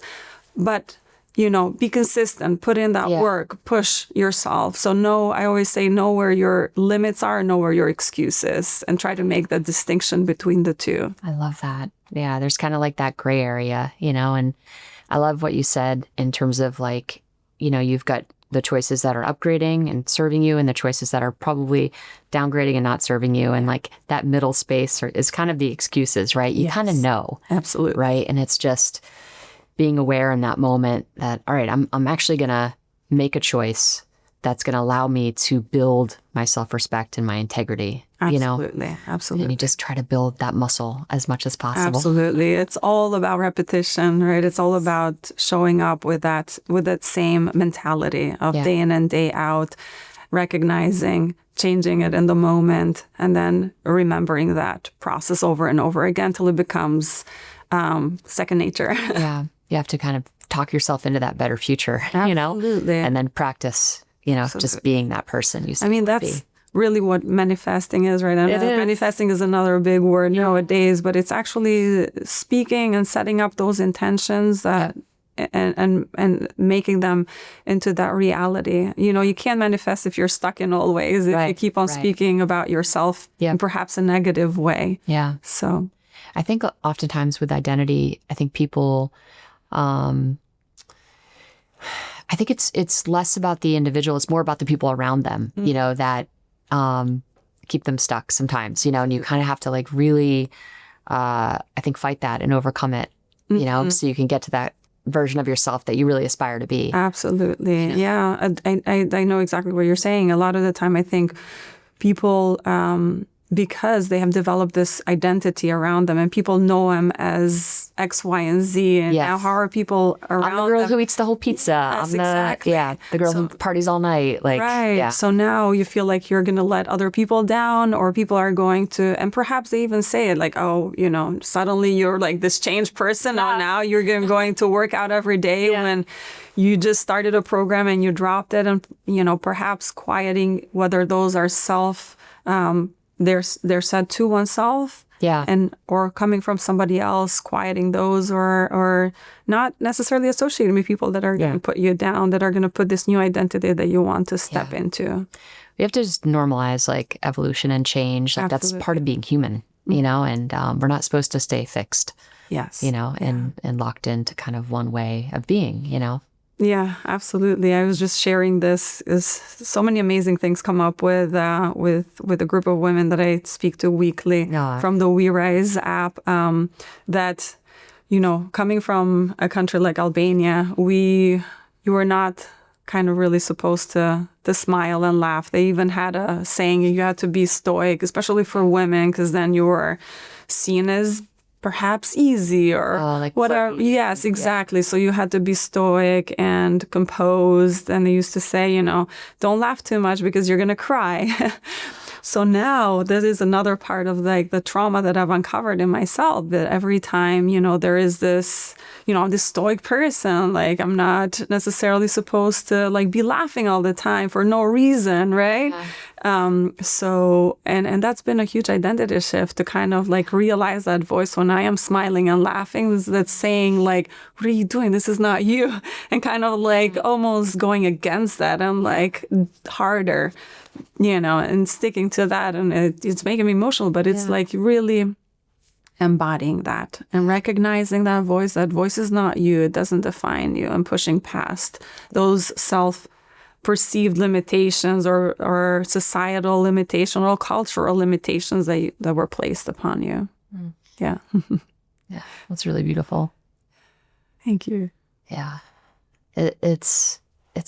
But, be consistent, put in that work, push yourself. So I always say, know where your limits are, know where your excuse is, and try to make that distinction between the two. I love that. Yeah, there's kind of like that gray area, and I love what you said in terms of like, you've got the choices that are upgrading and serving you and the choices that are probably downgrading and not serving you. And like that middle space is kind of the excuses, right? You kind of know. Absolutely. Right. And it's just being aware in that moment that, all right, I'm actually going to make a choice that's going to allow me to build my self-respect and my integrity. Absolutely. Absolutely. And you just try to build that muscle as much as possible. Absolutely. It's all about repetition, right? It's all about showing up with that same mentality of day in and day out, recognizing, changing it in the moment, and then remembering that process over and over again till it becomes second nature. Yeah. You have to kind of talk yourself into that better future, Absolutely. And then practice, just being that person. That's really what manifesting is, right? And manifesting is another big word nowadays, but it's actually speaking and setting up those intentions that and making them into that reality. You can't manifest if you're stuck in old ways, if you keep on speaking about yourself in perhaps a negative way. Yeah. So I think oftentimes with identity, I think people, I think it's less about the individual. It's more about the people around them, that keep them stuck sometimes, and you kind of have to like really, I think, fight that and overcome it, so you can get to that version of yourself that you really aspire to be. Absolutely. Yeah. I know exactly what you're saying. A lot of the time, I think people, because they have developed this identity around them and people know them as X, Y, and Z. And now how are people around I'm the girl them? who eats the whole pizza. Yes, exactly. The girl who parties all night. Right. Yeah. So now you feel like you're going to let other people down, or people are going to, and perhaps they even say it like, oh, suddenly you're like this changed person. Oh, now you're going to work out every day when you just started a program and you dropped it. And, perhaps quieting whether those are they're said to oneself, or coming from somebody else, quieting those, or not necessarily associating with people that are going to put you down, that are going to put this new identity that you want to step into. We have to just normalize like evolution and change. Like that's part of being human, and we're not supposed to stay fixed. Yes, and locked into kind of one way of being. Yeah, absolutely. I was just sharing this. So many amazing things come up with a group of women that I speak to weekly from the We Rise app. That, coming from a country like Albania, you were not kind of really supposed to smile and laugh. They even had a saying you had to be stoic, especially for women, because then you were seen as perhaps easy or whatever. Yes, exactly. Yeah. So you had to be stoic and composed. And they used to say, don't laugh too much because you're going to cry. So now that is another part of like the trauma that I've uncovered in myself, that every time, there is this, I'm this stoic person, like I'm not necessarily supposed to like be laughing all the time for no reason, right? So, and that's been a huge identity shift to kind of like realize that voice when I am smiling and laughing, that's saying like, what are you doing? This is not you. And kind of like almost going against that and like harder, and sticking to that. And it's making me emotional, but it's like really embodying that and recognizing that voice is not you. It doesn't define you, and pushing past those perceived limitations or societal limitations or cultural limitations that were placed upon you. Yeah. Yeah, that's really beautiful. Thank you. Yeah. It's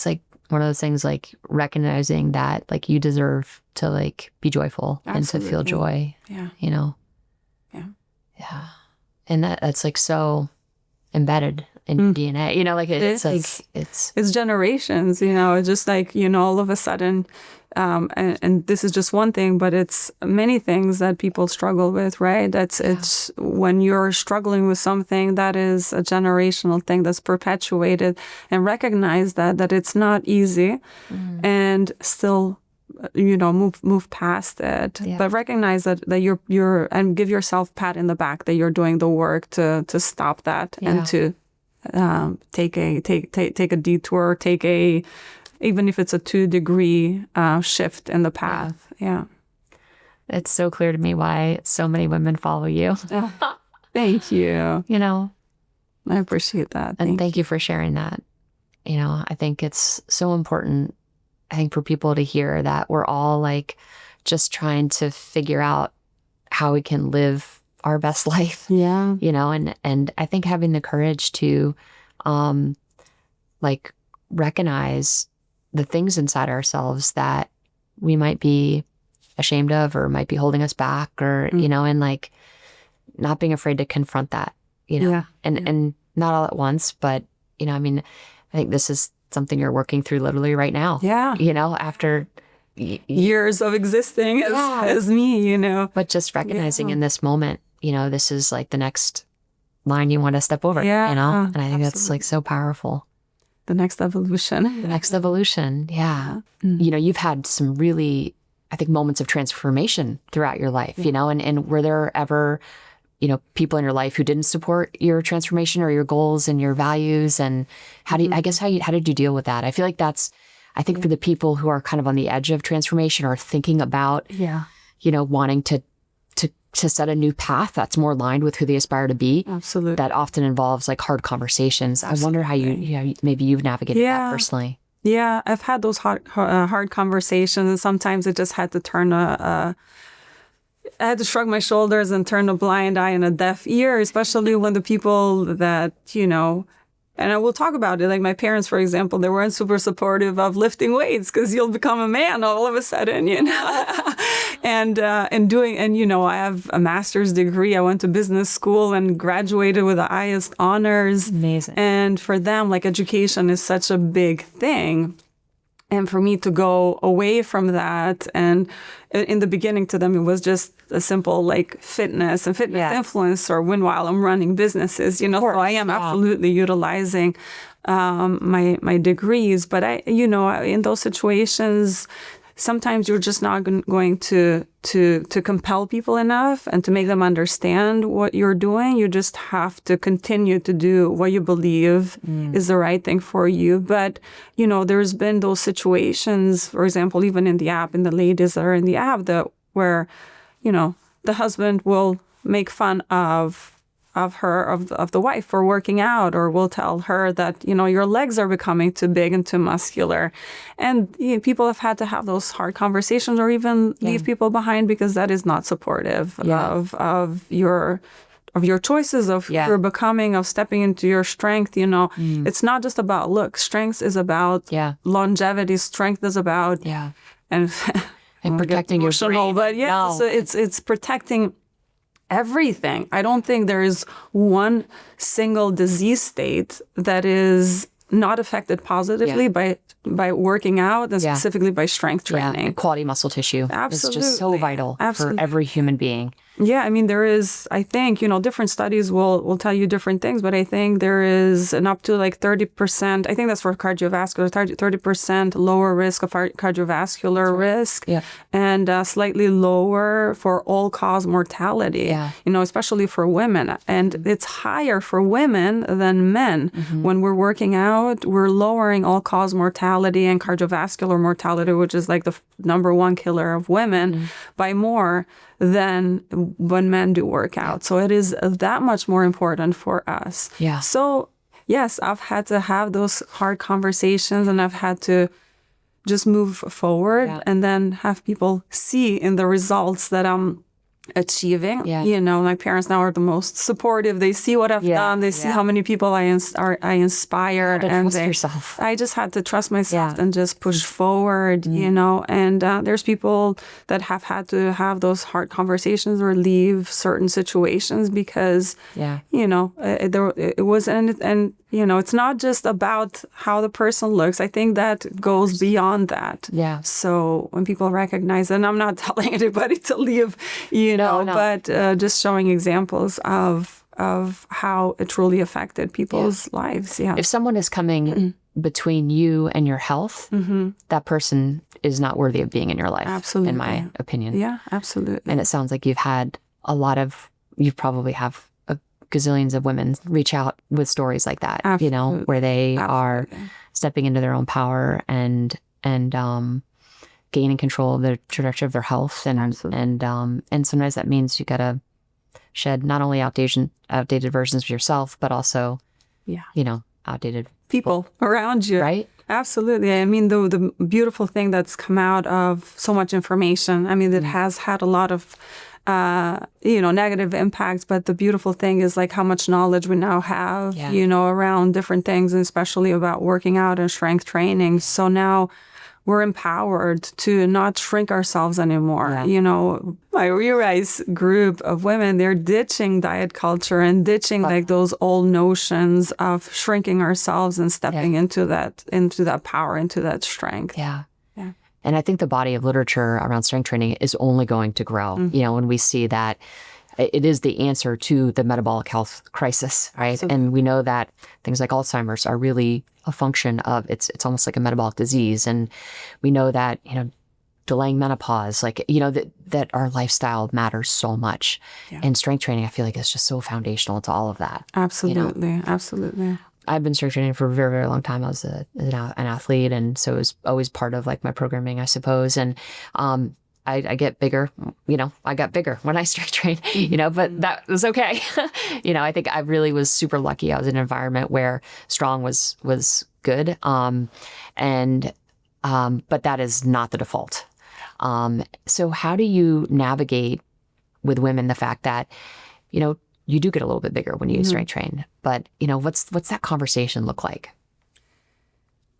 like one of those things, like recognizing that like you deserve to like be joyful. Absolutely. And to feel joy. Yeah. Yeah. Yeah. And that's like so embedded in DNA, like it's generations, it's just like, all of a sudden, and this is just one thing, but it's many things that people struggle with, right? It's when you're struggling with something that is a generational thing that's perpetuated, and recognize that it's not easy and still, move past it, but recognize that you're and give yourself a pat in the back that you're doing the work to stop that and to take a detour, even if it's a 2-degree shift in the path. Yeah. It's so clear to me why so many women follow you. Thank you. I appreciate that. And thank you for sharing that. You know, I think it's so important, I think, for people to hear that we're all like just trying to figure out how we can live our best life. Yeah. You know, and I think having the courage to like recognize the things inside ourselves that we might be ashamed of or might be holding us back, or, you know, and like not being afraid to confront that, you know, and not all at once, but, you know, I mean, I think this is something you're working through literally right now. Yeah. You know, after years of existing as me, you know. But just recognizing in this moment, you know, this is like the next line you want to step over, you know? And I think that's like so powerful. The next evolution. The next evolution. Yeah. You know, you've had some really, I think, moments of transformation throughout your life, you know, and were there ever, you know, people in your life who didn't support your transformation or your goals and your values? And how do you, I guess, how did you deal with that? I feel like that's, I think for the people who are kind of on the edge of transformation or thinking about, you know, wanting to set a new path that's more aligned with who they aspire to be. Absolutely. That often involves like hard conversations. I wonder how maybe you've navigated that personally. Yeah, I've had those hard conversations, and sometimes I just had to I had to shrug my shoulders and turn a blind eye and a deaf ear, especially when the people that, you know, and I will talk about it. Like my parents, for example, they weren't super supportive of lifting weights because you'll become a man all of a sudden, you know. And you know, I have a master's degree. I went to business school and graduated with the highest honors. Amazing. And for them, like education is such a big thing. And for me to go away from that, and in the beginning to them, it was just a simple like fitness influencer. Meanwhile, I'm running businesses, you know, so I am absolutely utilizing my degrees. But you know, in those situations, sometimes you're just not going to compel people enough and to make them understand what you're doing. You just have to continue to do what you believe is the right thing for you. But, you know, there's been those situations, for example, even in the app, in the ladies that are in the app, where, you know, the husband will make fun of the wife for working out, or will tell her that, you know, your legs are becoming too big and too muscular. And you know, people have had to have those hard conversations, or even leave people behind, because that is not supportive of your choices, of your becoming, of stepping into your strength. You know, it's not just about looks. Strength is about longevity. Strength is about and protecting your brain. But so it's protecting everything. I don't think there is one single disease state that is not affected positively by working out, and specifically by strength training. And quality muscle tissue. Absolutely. It's just so vital for every human being. Yeah, I mean, there is, I think, you know, different studies will tell you different things, but I think there is an up to like 30%, I think that's for cardiovascular, 30% lower risk of cardiovascular risk, and slightly lower for all-cause mortality, you know, especially for women. And it's higher for women than men. When we're working out, we're lowering all-cause mortality and cardiovascular mortality, which is like the number one killer of women, by more than when men do work out. So it is that much more important for us. Yeah. So yes, I've had to have those hard conversations, and I've had to just move forward and then have people see in the results that I'm achieving. You know, my parents now are the most supportive. They see what I've done. They see how many people I inspire. And trust yourself. I just had to trust myself and just push forward, you know. And there's people that have had to have those hard conversations or leave certain situations because, you know, it was, and you know, it's not just about how the person looks. I think that goes beyond that. So when people recognize, and I'm not telling anybody to leave, you know, but just showing examples of how it truly affected people's lives. If someone is coming between you and your health, that person is not worthy of being in your life. Absolutely. In my opinion. Yeah, absolutely. And it sounds like you probably have gazillions of women reach out with stories like that, you know, where they are stepping into their own power and gaining control of the trajectory of their health. And sometimes that means you got to shed not only outdated versions of yourself, but also, you know, outdated people around you. Right? Absolutely. I mean, the beautiful thing that's come out of so much information, I mean, it has had a lot of, negative impacts, but the beautiful thing is like how much knowledge we now have, around different things, and especially about working out and strength training. So now we're empowered to not shrink ourselves anymore. Yeah. My Rerise group of women, they're ditching diet culture and ditching like those old notions of shrinking ourselves and stepping into that power, into that strength. Yeah. And I think the body of literature around strength training is only going to grow, when we see that it is the answer to the metabolic health crisis, right? Absolutely. And we know that things like Alzheimer's are really a function of, it's almost like a metabolic disease. And we know that, delaying menopause, that our lifestyle matters so much. Yeah. And strength training, I feel like, is just so foundational to all of that. Absolutely. Absolutely. I've been strength training for a very, very long time. I was an athlete, and so it was always part of like my programming, I suppose. And I get bigger, I got bigger when I strength trained, but that was okay. I think I really was super lucky. I was in an environment where strong was good. But that is not the default. So how do you navigate with women the fact that, you do get a little bit bigger when you strength train, but what's that conversation look like?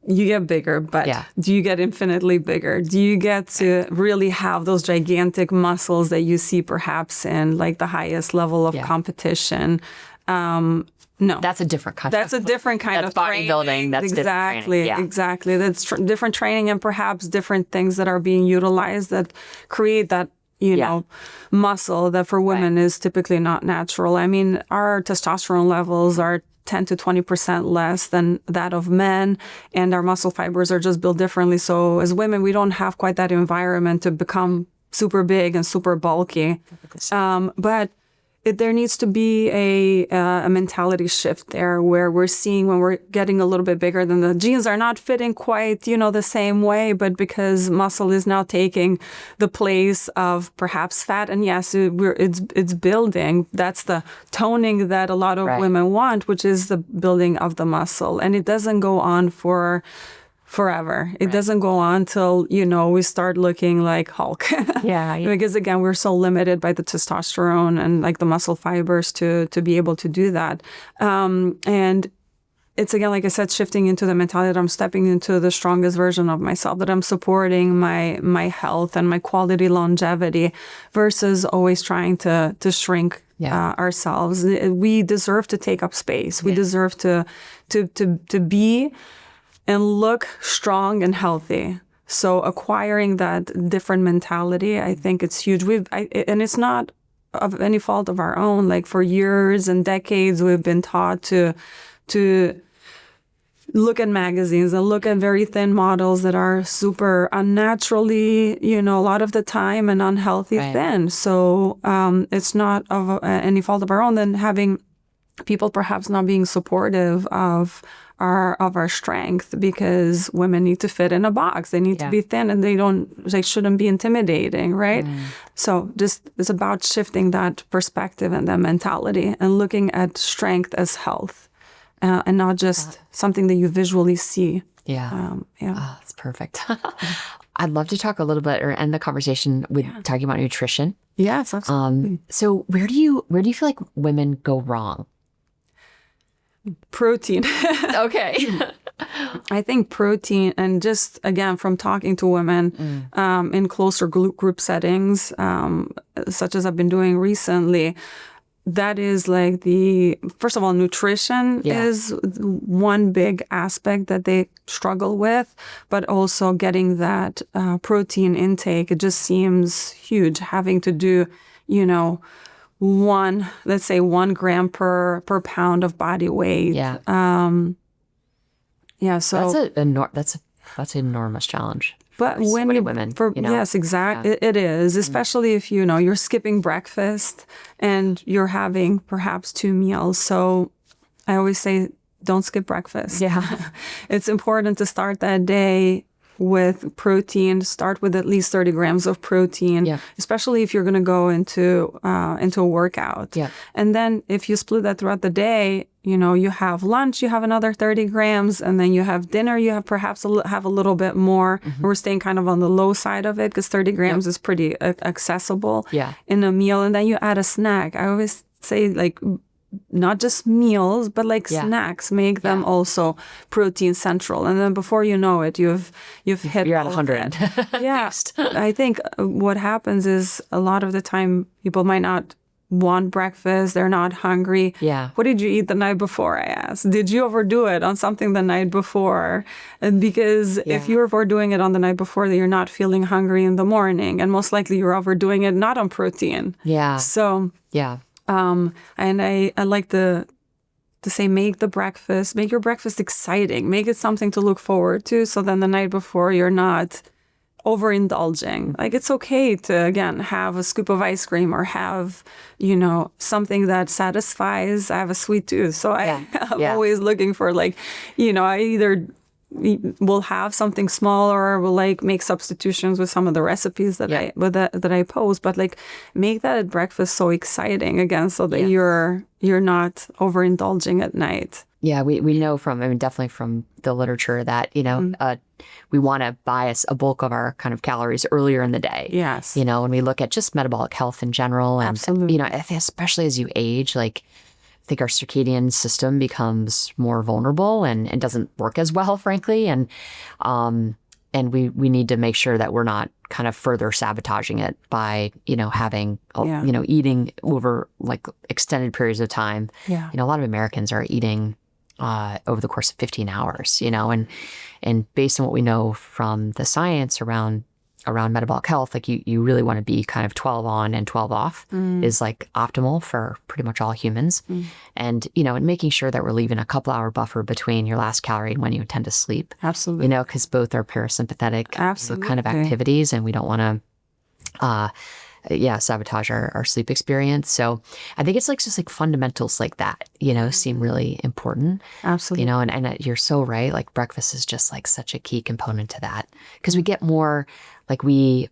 You get bigger, but do you get infinitely bigger? Do you get to really have those gigantic muscles that you see perhaps in like the highest level of competition? No. That's a different kind of bodybuilding. That's exactly, different exactly. That's different training, and perhaps different things that are being utilized that create that muscle that for women is typically not natural. I mean, our testosterone levels are 10 to 20% less than that of men, and our muscle fibers are just built differently. So as women, we don't have quite that environment to become super big and super bulky. But there needs to be a mentality shift there, where we're seeing when we're getting a little bit bigger, then the jeans are not fitting quite, the same way, but because muscle is now taking the place of perhaps fat. And yes, it's building. That's the toning that a lot of women want, which is the building of the muscle. And it doesn't go on for forever. It doesn't go on till, we start looking like Hulk. Because again, we're so limited by the testosterone and like the muscle fibers to be able to do that. And it's, again, like I said, shifting into the mentality that I'm stepping into the strongest version of myself, that I'm supporting my health and my quality longevity versus always trying to shrink ourselves. We deserve to take up space. We deserve to be and look strong and healthy. So acquiring that different mentality, I think it's huge. And it's not of any fault of our own. Like for years and decades, we've been taught to look at magazines and look at very thin models that are super unnaturally, a lot of the time, and unhealthy thin. So it's not of any fault of our own. Then having people perhaps not being supportive of our strength, because women need to fit in a box. They need to be thin, and they shouldn't be intimidating, right? So just it's about shifting that perspective and that mentality and looking at strength as health, and not just something that you visually see. That's perfect. I'd love to talk a little bit or end the conversation with talking about nutrition. Yes, absolutely. So where do you feel like women go wrong? Protein. Okay. I think protein, and just again from talking to women in closer group settings, such as I've been doing recently, that is like first of all, nutrition is one big aspect that they struggle with, but also getting that protein intake. It just seems huge, having to do, let's say 1 gram per pound of body weight. So that's an enormous challenge. But for so many women, yes, exactly, it is, especially if you're skipping breakfast and you're having perhaps 2 meals. So I always say, don't skip breakfast. It's important to start that day with protein. Start with at least 30 grams of protein, especially if you're going to go into a workout. And then if you split that throughout the day, you have lunch, you have another 30 grams, and then you have dinner, you have perhaps have a little bit more. We're staying kind of on the low side of it because 30 grams is pretty accessible in a meal. And then you add a snack. I always say, like, not just meals, but like snacks, make them also protein central. And then before you know it, you're at 100. Yeah. I think what happens is a lot of the time people might not want breakfast. They're not hungry. Yeah. What did you eat the night before? I asked. Did you overdo it on something the night before? And because if you're overdoing it on the night before, then you're not feeling hungry in the morning, and most likely you're overdoing it not on protein. Yeah. So and I like to say, make your breakfast exciting. Make it something to look forward to. So then the night before you're not overindulging. Like, it's okay to, again, have a scoop of ice cream or have, something that satisfies. I have a sweet tooth. So I'm always looking for, like, I either will have something small or will like make substitutions with some of the recipes that I post, but like make that at breakfast so exciting again, so that you're not overindulging at night. Yeah, we know definitely from the literature that, we want to bias a bulk of our kind of calories earlier in the day. Yes. When we look at just metabolic health in general. And, absolutely. I think especially as you age, like, I think our circadian system becomes more vulnerable and doesn't work as well, frankly. And we need to make sure that we're not kind of further sabotaging it by, having, eating over like extended periods of time. Yeah. A lot of Americans are eating over the course of 15 hours, and based on what we know from the science around metabolic health, like you really want to be kind of 12 on and 12 off is like optimal for pretty much all humans. And, and making sure that we're leaving a couple hour buffer between your last calorie and when you intend to sleep. Absolutely. Because both are parasympathetic kind of activities, and we don't want to, sabotage our sleep experience. So I think it's like just like fundamentals like that, seem really important. Absolutely. And you're so right. Like, breakfast is just like such a key component to that, because we get more like I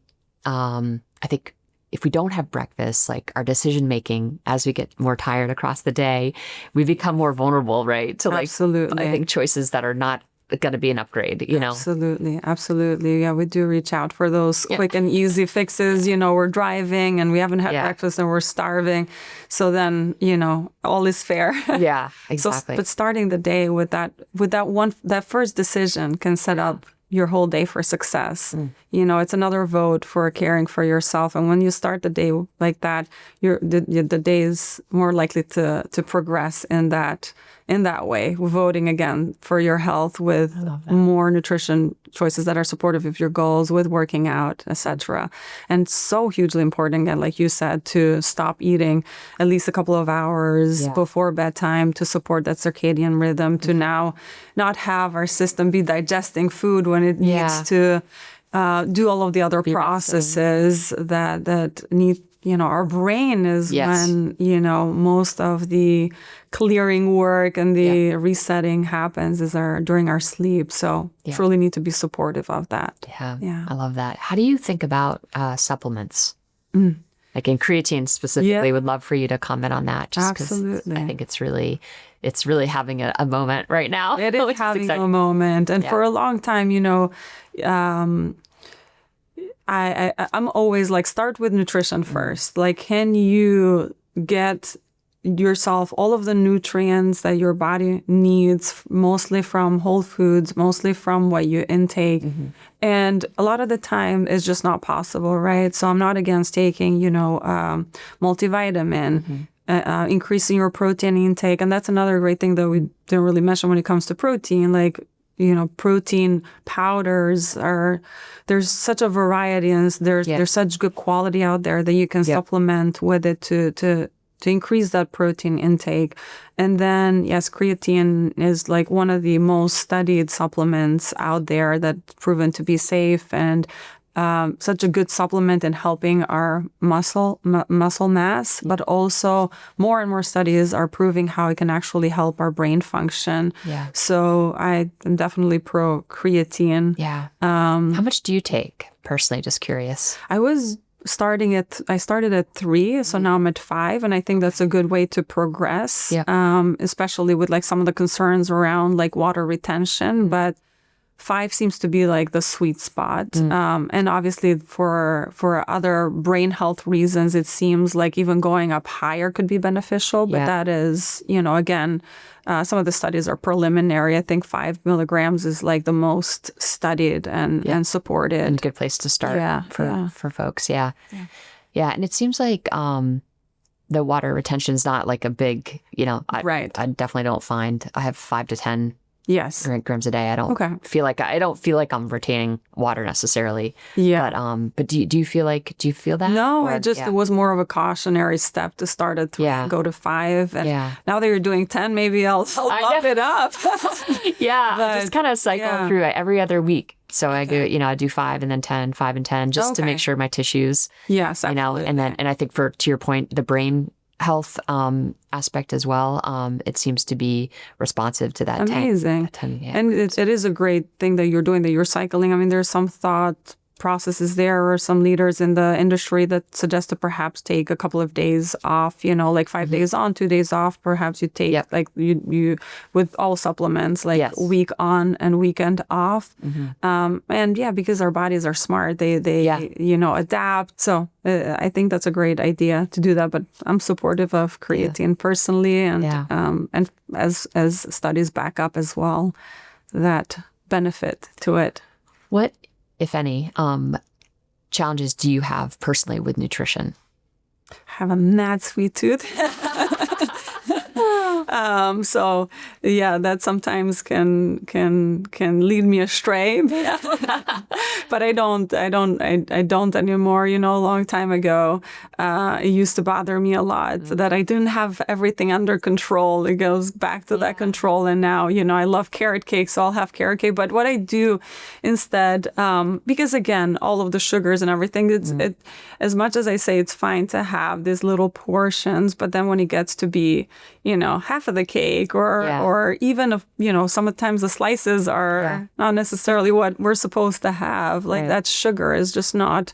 think if we don't have breakfast, like our decision making as we get more tired across the day, we become more vulnerable, right? To like, absolutely. I think choices that are not going to be an upgrade, Absolutely. Yeah, we do reach out for those quick and easy fixes. We're driving and we haven't had breakfast and we're starving. So then, all is fair. Yeah, exactly. But starting the day with that first decision can set up your whole day for success. It's another vote for caring for yourself. And when you start the day like that, the day is more likely to progress in that way, voting again for your health with more nutrition choices that are supportive of your goals, with working out, etc. And so hugely important, again, like you said, to stop eating at least a couple of hours before bedtime to support that circadian rhythm, to now not have our system be digesting food when it needs to do all of the other processes that need. Our brain is when, most of the clearing work and the resetting happens during our sleep. So truly need to be supportive of that. Yeah. I love that. How do you think about supplements? Like in creatine specifically, would love for you to comment on that. Just absolutely. I think it's really having a moment right now. It is having a moment. And for a long time, I'm always like, start with nutrition first. Like, can you get yourself all of the nutrients that your body needs, mostly from whole foods, mostly from what you intake? And a lot of the time it's just not possible, right? So I'm not against taking, multivitamin, increasing your protein intake. And that's another great thing that we didn't really mention when it comes to protein. Like, protein powders there's such a variety, and there's such good quality out there that you can supplement with it to increase that protein intake. And then, yes, creatine is like one of the most studied supplements out there that's proven to be safe, and such a good supplement in helping our muscle mass, but also more and more studies are proving how it can actually help our brain function. So I am definitely pro creatine. How much do you take personally? Just curious. I was I started at 3, so now I'm at 5, and I think that's a good way to progress. Yeah. Especially with like some of the concerns around like water retention, but 5 seems to be like the sweet spot. And obviously for other brain health reasons, it seems like even going up higher could be beneficial. But that is, again, some of the studies are preliminary. I think 5 milligrams is like the most studied and supported. And a good place to start for folks. Yeah. And it seems like the water retention is not like a big, I definitely don't find, I have 5 to 10 grams a day. I don't feel like I'm retaining water necessarily. Yeah. But do you feel that? No, it was more of a cautionary step to start at 3 and go to 5. And now that you're doing 10, maybe I'll bump it up. I just kind of cycle through it every other week. So I do 5 and then 10, 5 and 10, just to make sure my tissues. Yes, absolutely. And I think to your point, the brain health aspect as well, it seems to be responsive to that. Amazing. And it is a great thing that you're doing, that you're cycling. I mean, there's some thought processes there, or some leaders in the industry that suggest to perhaps take a couple of days off, like 5 days on, 2 days off. Perhaps you take like you with all supplements, like week on and weekend off. And because our bodies are smart, they adapt. So I think that's a great idea to do that. But I'm supportive of creatine personally, and as studies back up as well, that benefit to it. What, if any, challenges do you have personally with nutrition? I have a mad sweet tooth. So that sometimes can lead me astray. But I don't anymore. A long time ago, it used to bother me a lot that I didn't have everything under control. It goes back to that control. And now, I love carrot cake, so I'll have carrot cake. But what I do instead, because again, all of the sugars and everything, it, as much as I say it's fine to have these little portions, but then when it gets to be, half of the cake or even if, sometimes the slices are not necessarily what we're supposed to have. Like that sugar is just not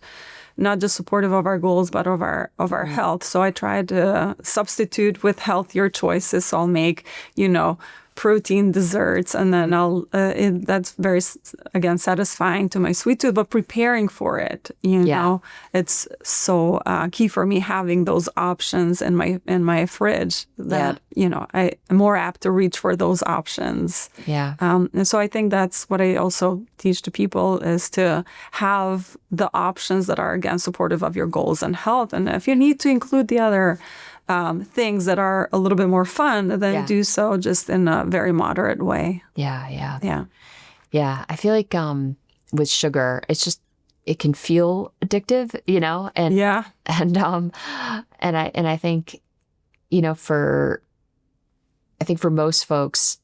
just supportive of our goals, but of our health. So I try to substitute with healthier choices. So I'll make, protein desserts, and then that's very, again, satisfying to my sweet tooth, but preparing for it, it's so key for me having those options in my fridge that, I'm more apt to reach for those options. And so I think that's what I also teach to people, is to have the options that are, again, supportive of your goals and health. And if you need to include the other things that are a little bit more fun, then do so just in a very moderate way. Yeah. I feel like with sugar, it's just, it can feel addictive, and I think, for most folks,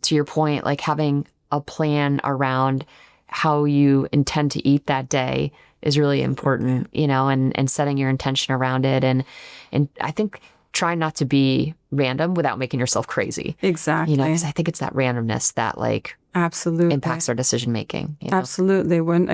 to your point, like having a plan around how you intend to eat that day is really important, and setting your intention around it. And I think trying not to be random without making yourself crazy. Exactly. Because I think it's that randomness that absolutely impacts our decision making. Absolutely. When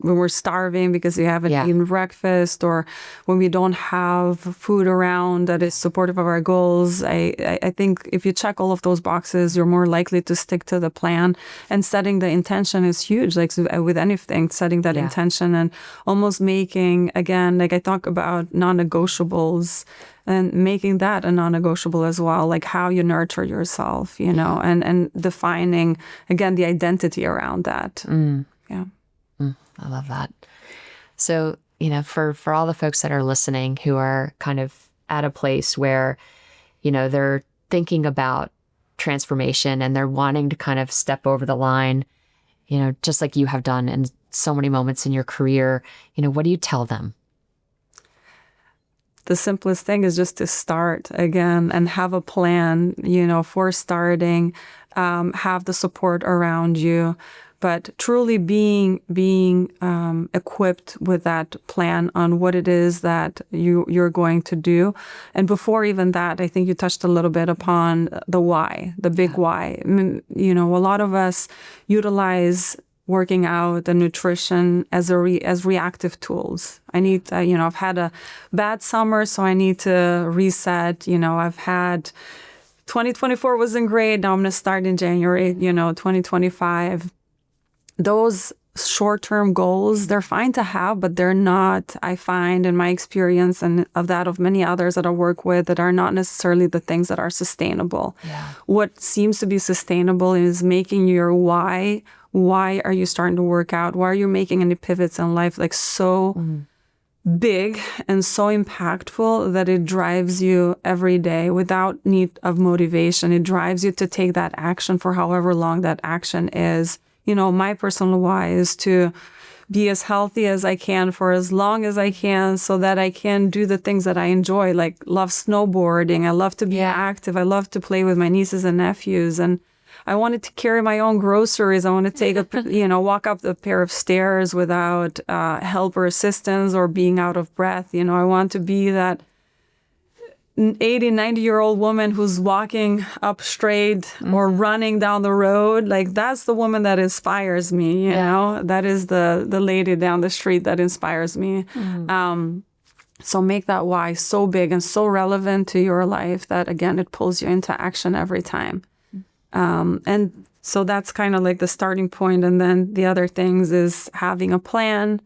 we're starving because we haven't eaten breakfast, or when we don't have food around that is supportive of our goals, I think if you check all of those boxes, you're more likely to stick to the plan. And setting the intention is huge. Like with anything, setting that intention and almost making, again, like I talk about non-negotiables, and making that a non-negotiable as well, like how you nurture yourself, and defining, again, the identity around that. I love that. So, for all the folks that are listening who are kind of at a place where, they're thinking about transformation and they're wanting to kind of step over the line, just like you have done in so many moments in your career, what do you tell them? The simplest thing is just to start again and have a plan, for starting, have the support around you, but truly being equipped with that plan on what it is that you're going to do. And before even that, I think you touched a little bit upon the why, the big why. A lot of us utilize working out and nutrition as as reactive tools. I need to, I've had a bad summer, so I need to reset. I've had 2024 wasn't great. Now I'm going to start in January, 2025. Those short-term goals, they're fine to have, but they're not, I find in my experience and of that of many others that I work with, that are not necessarily the things that are sustainable. Yeah. What seems to be sustainable is making your why are you starting to work out? Why are you making any pivots in life like so big and so impactful that it drives you every day without need of motivation? It drives you to take that action for however long that action is. My personal why is to be as healthy as I can for as long as I can so that I can do the things that I enjoy, like love snowboarding. I love to be active. I love to play with my nieces and nephews. And I wanted to carry my own groceries. I want to take walk up a pair of stairs without help or assistance or being out of breath. I want to be that 80, 90-year-old woman who's walking up straight or running down the road. Like, that's the woman that inspires me, you know? That is the lady down the street that inspires me. So make that why so big and so relevant to your life that, again, it pulls you into action every time. And so that's kind of like the starting point. And then the other things is having a plan,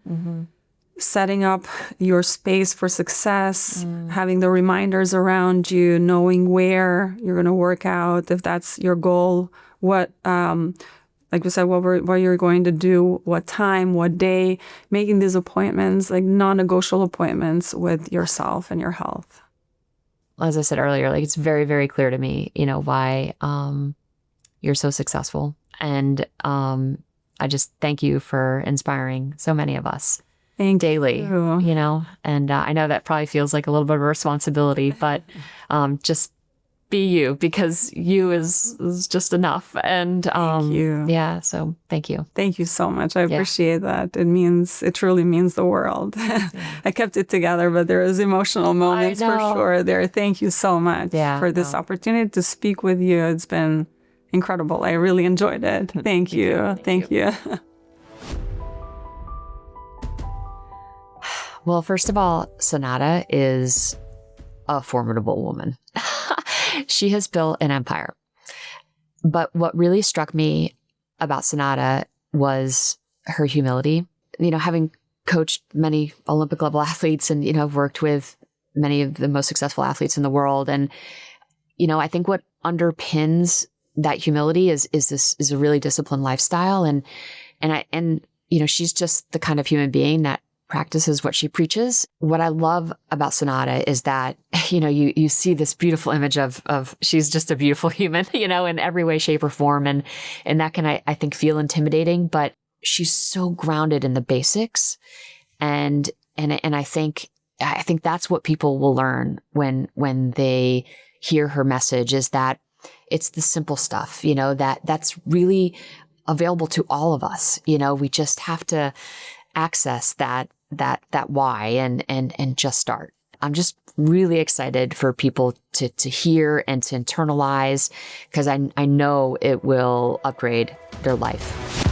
setting up your space for success, having the reminders around you, knowing where you're going to work out, if that's your goal, what, like we said, what you're going to do, what time, what day, making these appointments, like non-negotiable appointments with yourself and your health. As I said earlier, like, it's very, very clear to me, why you're so successful. And I just thank you for inspiring so many of us. Daily, and I know that probably feels like a little bit of a responsibility, but just be you, because you is just enough. And thank you. Yeah, so thank you. Thank you so much. I appreciate that. It truly means the world. I kept it together, but there was emotional moments for sure there. Thank you so much for this opportunity to speak with you. It's been incredible. I really enjoyed it. Thank you. Thank you. Well, first of all, Senada is a formidable woman. She has built an empire. But what really struck me about Senada was her humility. Having coached many Olympic level athletes and, worked with many of the most successful athletes in the world. And, I think what underpins that humility is a really disciplined lifestyle. And she's just the kind of human being that practices what she preaches. What I love about Senada is that, you see this beautiful image of she's just a beautiful human, in every way, shape, or form. And that can, I think, feel intimidating, but she's so grounded in the basics. And I think that's what people will learn when they hear her message, is that it's the simple stuff, that's really available to all of us. We just have to access that why and just start. I'm just really excited for people to hear and to internalize, because I know it will upgrade their life.